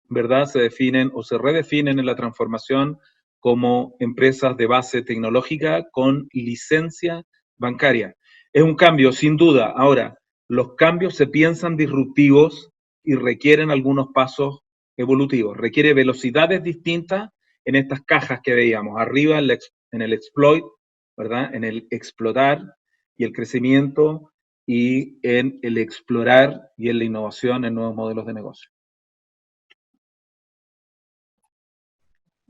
¿verdad?, se definen o se redefinen en la transformación como empresas de base tecnológica con licencia bancaria. Es un cambio, sin duda. Ahora, los cambios se piensan disruptivos y requieren algunos pasos evolutivos. Requiere velocidades distintas en estas cajas que veíamos. Arriba en el exploit, ¿verdad?, en el explotar y el crecimiento y en el explorar y en la innovación en nuevos modelos de negocio.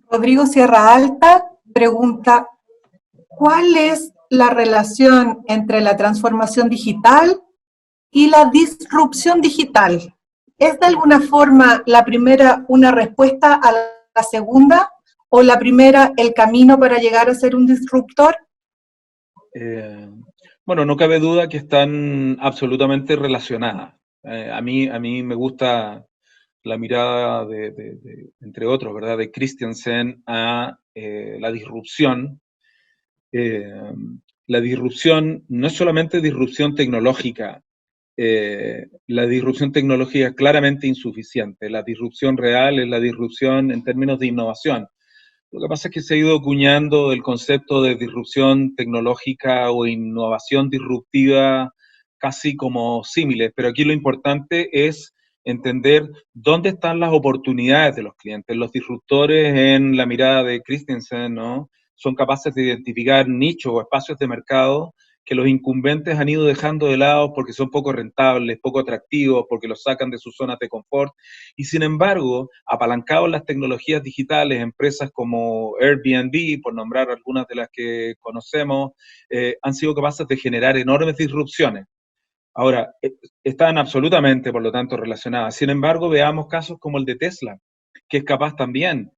Rodrigo Sierra Alta pregunta, ¿cuál es la relación entre la transformación digital y la disrupción digital? ¿Es de alguna forma la primera una respuesta a la segunda o la primera el camino para llegar a ser un disruptor? Bueno, no cabe duda que están absolutamente relacionadas. A mí me gusta la mirada entre otros, ¿verdad?, de Christensen a la disrupción. Eh, la disrupción no es solamente disrupción tecnológica, la disrupción tecnológica es claramente insuficiente. La disrupción real es la disrupción en términos de innovación. Lo que pasa es que se ha ido acuñando el concepto de disrupción tecnológica o innovación disruptiva casi como símiles, pero aquí lo importante es entender dónde están las oportunidades de los clientes. Los disruptores, en la mirada de Christensen, ¿no?, son capaces de identificar nichos o espacios de mercado que los incumbentes han ido dejando de lado porque son poco rentables, poco atractivos, porque los sacan de sus zonas de confort. Y sin embargo, apalancados en las tecnologías digitales, empresas como Airbnb, por nombrar algunas de las que conocemos, han sido capaces de generar enormes disrupciones. Ahora, están absolutamente, por lo tanto, relacionadas. Sin embargo, veamos casos como el de Tesla, que es capaz también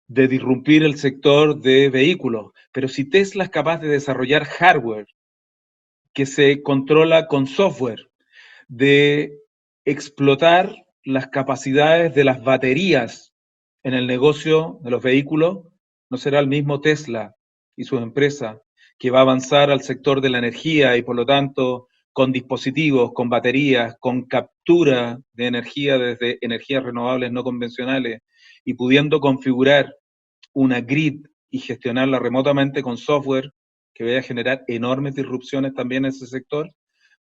de disrumpir el sector de vehículos. Pero si Tesla es capaz de desarrollar hardware que se controla con software, de explotar las capacidades de las baterías en el negocio de los vehículos, no será el mismo Tesla y sus empresas que va a avanzar al sector de la energía y por lo tanto con dispositivos, con baterías, con captura de energía desde energías renovables no convencionales y pudiendo configurar una grid y gestionarla remotamente con software que vaya a generar enormes disrupciones también en ese sector.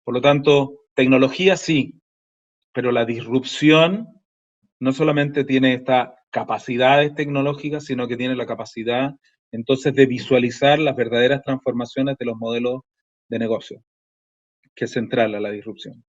Por lo tanto, tecnología sí, pero la disrupción no solamente tiene estas capacidades tecnológicas, sino que tiene la capacidad entonces de visualizar las verdaderas transformaciones de los modelos de negocio, que es central a la disrupción.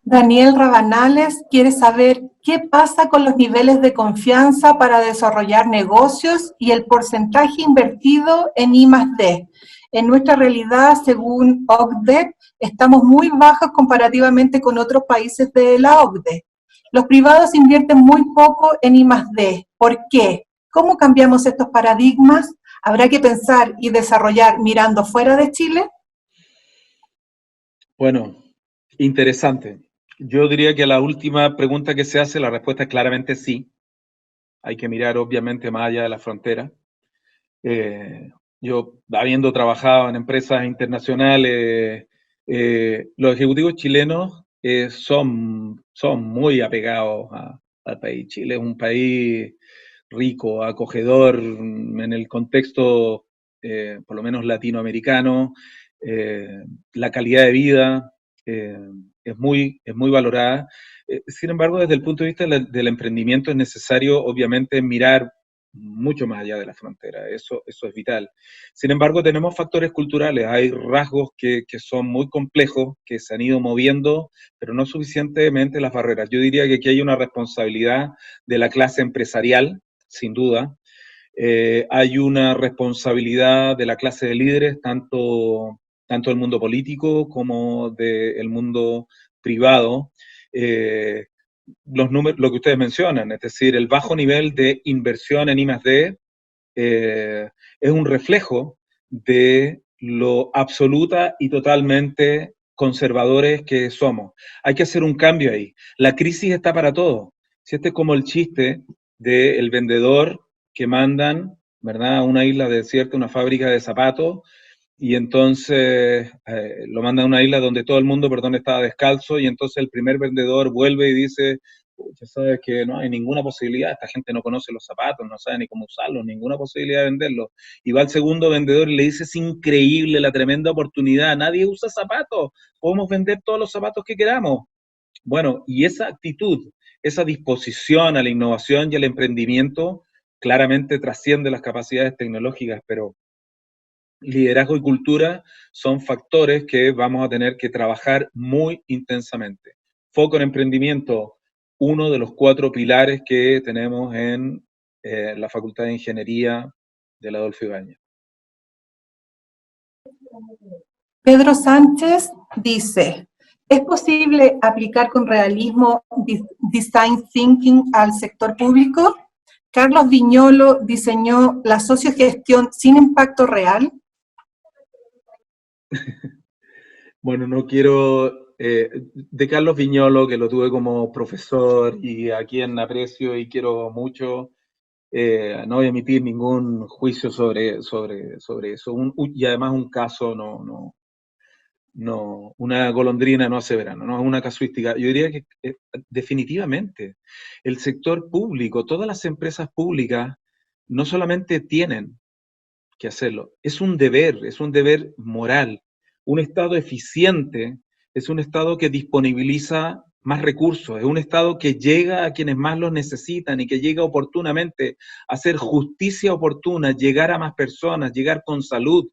Daniel Rabanales quiere saber qué pasa con los niveles de confianza para desarrollar negocios y el porcentaje invertido en I+D. En nuestra realidad, según OCDE, estamos muy bajos comparativamente con otros países de la OCDE. Los privados invierten muy poco en I+D. ¿Por qué? ¿Cómo cambiamos estos paradigmas? ¿Habrá que pensar y desarrollar mirando fuera de Chile? Bueno, interesante. Yo diría que a la última pregunta que se hace, la respuesta es claramente sí. Hay que mirar obviamente más allá de la frontera. Yo, habiendo trabajado en empresas internacionales, los ejecutivos chilenos son muy apegados al país. Chile es un país rico, acogedor en el contexto, por lo menos latinoamericano. La calidad de vida eh, es muy valorada. Sin embargo, desde el punto de vista del emprendimiento es necesario, obviamente, mirar mucho más allá de la frontera, eso es vital. Sin embargo, tenemos factores culturales, hay rasgos que son muy complejos, que se han ido moviendo, pero no suficientemente las barreras. Yo diría que aquí hay una responsabilidad de la clase empresarial, sin duda. Hay una responsabilidad de la clase de líderes, tanto del mundo político como del mundo privado. Eh, los números, lo que ustedes mencionan, es decir, el bajo nivel de inversión en I+D es un reflejo de lo absoluta y totalmente conservadores que somos. Hay que hacer un cambio ahí. La crisis está para todos. Si este es como el chiste del vendedor que mandan, ¿verdad?, a una isla desierta, una fábrica de zapatos, y entonces lo mandan a una isla donde todo el mundo, perdón, estaba descalzo, y entonces el primer vendedor vuelve y dice, ya sabes que no hay ninguna posibilidad, esta gente no conoce los zapatos, no sabe ni cómo usarlos, ninguna posibilidad de venderlos. Y va el segundo vendedor y le dice, es increíble la tremenda oportunidad, nadie usa zapatos, podemos vender todos los zapatos que queramos. Bueno, y esa actitud, esa disposición a la innovación y al emprendimiento claramente trasciende las capacidades tecnológicas, pero liderazgo y cultura son factores que vamos a tener que trabajar muy intensamente. Foco en emprendimiento, uno de los 4 pilares que tenemos en la Facultad de Ingeniería de la Adolfo Ibáñez. Pedro Sánchez dice, ¿es posible aplicar con realismo design thinking al sector público? Carlos Viñolo diseñó la sociogestión sin impacto real. Bueno, no quiero, de Carlos Viñolo, que lo tuve como profesor y a quien aprecio y quiero mucho, no voy a emitir ningún juicio sobre eso. Y además un caso no, una golondrina no hace verano, no es una casuística. Yo diría que definitivamente el sector público, todas las empresas públicas, no solamente tienen que hacerlo, es un deber moral. Un Estado eficiente es un Estado que disponibiliza más recursos, es un Estado que llega a quienes más los necesitan y que llega oportunamente a hacer justicia oportuna, llegar a más personas, llegar con salud.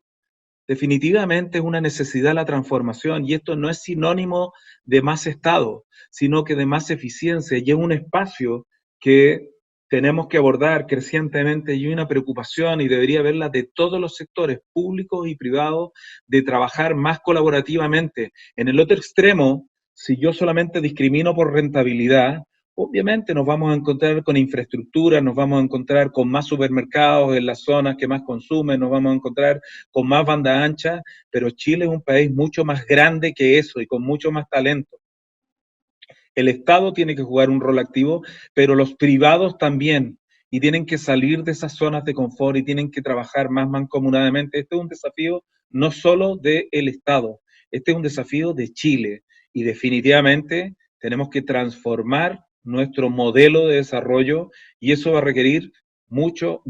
Definitivamente es una necesidad la transformación y esto no es sinónimo de más Estado, sino que de más eficiencia y es un espacio que tenemos que abordar crecientemente y una preocupación y debería verla de todos los sectores públicos y privados de trabajar más colaborativamente. En el otro extremo, si yo solamente discrimino por rentabilidad, obviamente nos vamos a encontrar con infraestructura, nos vamos a encontrar con más supermercados en las zonas que más consumen, nos vamos a encontrar con más banda ancha, pero Chile es un país mucho más grande que eso y con mucho más talento. El Estado tiene que jugar un rol activo, pero los privados también, y tienen que salir de esas zonas de confort y tienen que trabajar más mancomunadamente. Este es un desafío no solo del Estado, este es un desafío de Chile, y definitivamente tenemos que transformar nuestro modelo de desarrollo, y eso va a requerir mucho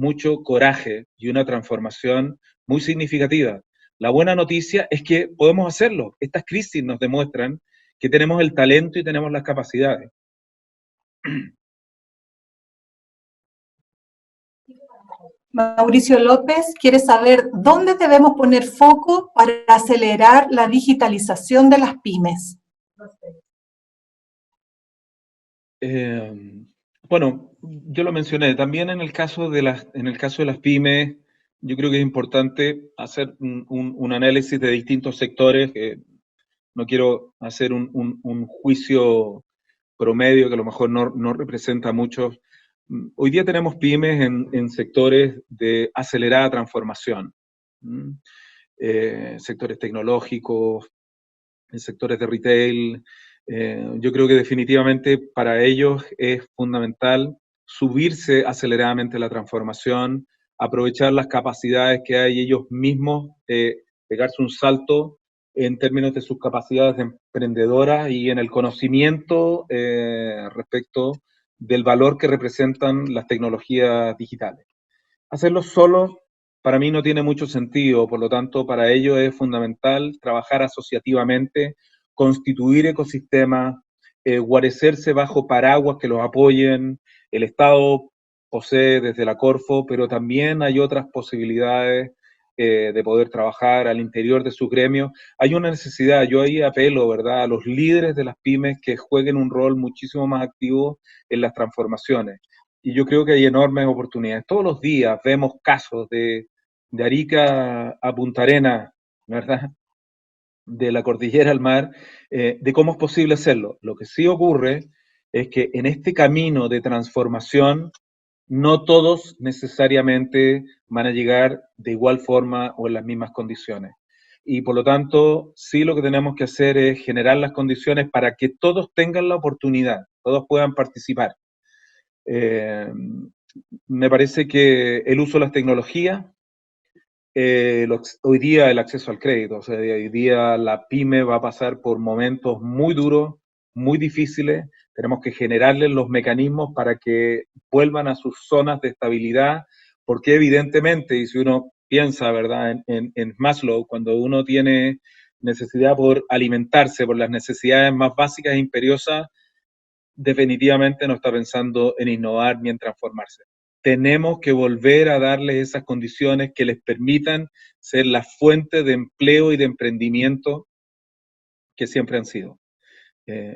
coraje y una transformación muy significativa. La buena noticia es que podemos hacerlo. Estas crisis nos demuestran que tenemos el talento y tenemos las capacidades. Mauricio López quiere saber dónde debemos poner foco para acelerar la digitalización de las pymes. Bueno, yo lo mencioné, también en el caso de las pymes, yo creo que es importante hacer un análisis de distintos sectores. No quiero hacer un juicio promedio que a lo mejor no representa mucho. Hoy día tenemos pymes en sectores de acelerada transformación, sectores tecnológicos, en sectores de retail. Yo creo que definitivamente para ellos es fundamental subirse aceleradamente a la transformación, aprovechar las capacidades que hay ellos mismos, pegarse un salto en términos de sus capacidades emprendedoras y en el conocimiento respecto del valor que representan las tecnologías digitales. Hacerlo solo para mí no tiene mucho sentido, por lo tanto para ello es fundamental trabajar asociativamente, constituir ecosistemas, guarecerse bajo paraguas que los apoyen. El Estado posee desde la Corfo, pero también hay otras posibilidades de poder trabajar al interior de su gremio. Hay una necesidad, yo ahí apelo, ¿verdad?, a los líderes de las pymes que jueguen un rol muchísimo más activo en las transformaciones. Y yo creo que hay enormes oportunidades. Todos los días vemos casos de Arica a Punta Arenas, ¿verdad?, de la cordillera al mar, de cómo es posible hacerlo. Lo que sí ocurre es que en este camino de transformación no todos necesariamente van a llegar de igual forma o en las mismas condiciones. Y por lo tanto, sí lo que tenemos que hacer es generar las condiciones para que todos tengan la oportunidad, todos puedan participar. Me parece que el uso de las tecnologías, hoy día el acceso al crédito, o sea, hoy día la pyme va a pasar por momentos muy duros, muy difíciles. Tenemos que generarles los mecanismos para que vuelvan a sus zonas de estabilidad, porque evidentemente, y si uno piensa, ¿verdad?, en Maslow, cuando uno tiene necesidad por alimentarse, por las necesidades más básicas e imperiosas, definitivamente no está pensando en innovar ni en transformarse. Tenemos que volver a darles esas condiciones que les permitan ser la fuente de empleo y de emprendimiento que siempre han sido.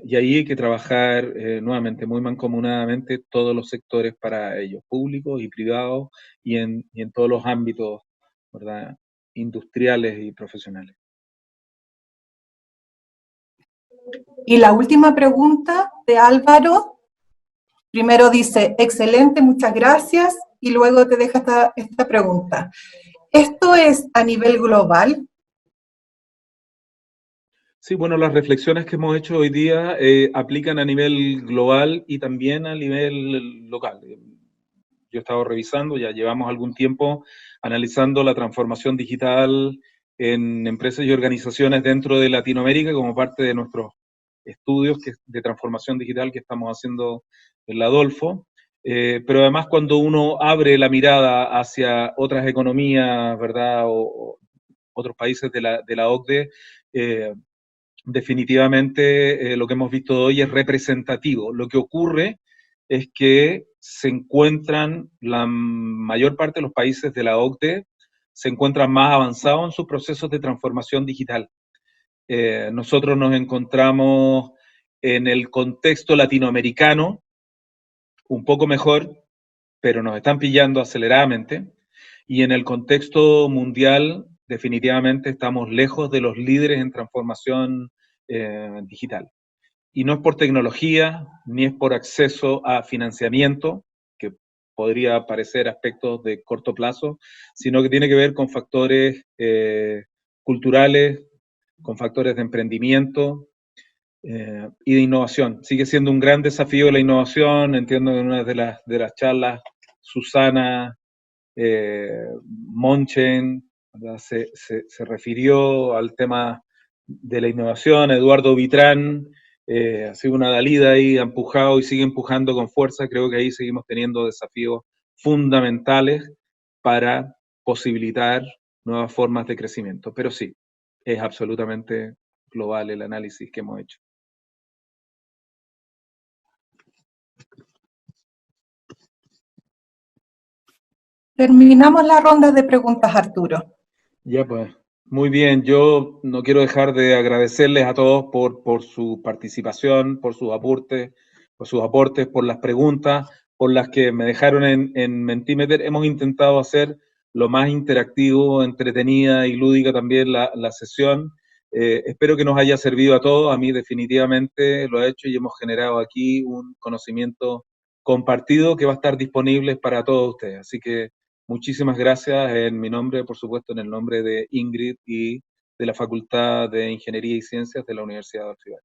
Y ahí hay que trabajar nuevamente, muy mancomunadamente, todos los sectores para ellos, públicos y privados, y en todos los ámbitos, ¿verdad?, industriales y profesionales. Y la última pregunta de Álvaro, primero dice, excelente, muchas gracias, y luego te deja esta pregunta. ¿Esto es a nivel global? Sí, bueno, las reflexiones que hemos hecho hoy día aplican a nivel global y también a nivel local. Yo he estado revisando, ya llevamos algún tiempo analizando la transformación digital en empresas y organizaciones dentro de Latinoamérica como parte de nuestros estudios de transformación digital que estamos haciendo en la Adolfo. Pero además cuando uno abre la mirada hacia otras economías, ¿verdad?, o otros países de la OCDE, definitivamente lo que hemos visto hoy es representativo. Lo que ocurre es que se encuentran, la mayor parte de los países de la OCDE se encuentran más avanzados en sus procesos de transformación digital. Nosotros nos encontramos en el contexto latinoamericano un poco mejor, pero nos están pillando aceleradamente, y en el contexto mundial definitivamente estamos lejos de los líderes en transformación digital. Y no es por tecnología, ni es por acceso a financiamiento, que podría parecer aspectos de corto plazo, sino que tiene que ver con factores culturales, con factores de emprendimiento y de innovación. Sigue siendo un gran desafío la innovación. Entiendo que en una de las charlas, Susana Monchen se refirió al tema de la innovación. Eduardo Vitrán ha sido una Dalida ahí, ha empujado y sigue empujando con fuerza. Creo que ahí seguimos teniendo desafíos fundamentales para posibilitar nuevas formas de crecimiento. Pero sí, es absolutamente global el análisis que hemos hecho. Terminamos la ronda de preguntas, Arturo. Ya pues, muy bien. Yo no quiero dejar de agradecerles a todos por su participación, por sus aportes, por las preguntas, por las que me dejaron en Mentimeter. Hemos intentado hacer lo más interactivo, entretenida y lúdica también la sesión. Espero que nos haya servido a todos. A mí definitivamente lo ha hecho y hemos generado aquí un conocimiento compartido que va a estar disponible para todos ustedes. Así que muchísimas gracias en mi nombre, por supuesto, en el nombre de Ingrid y de la Facultad de Ingeniería y Ciencias de la Universidad de Ciudad.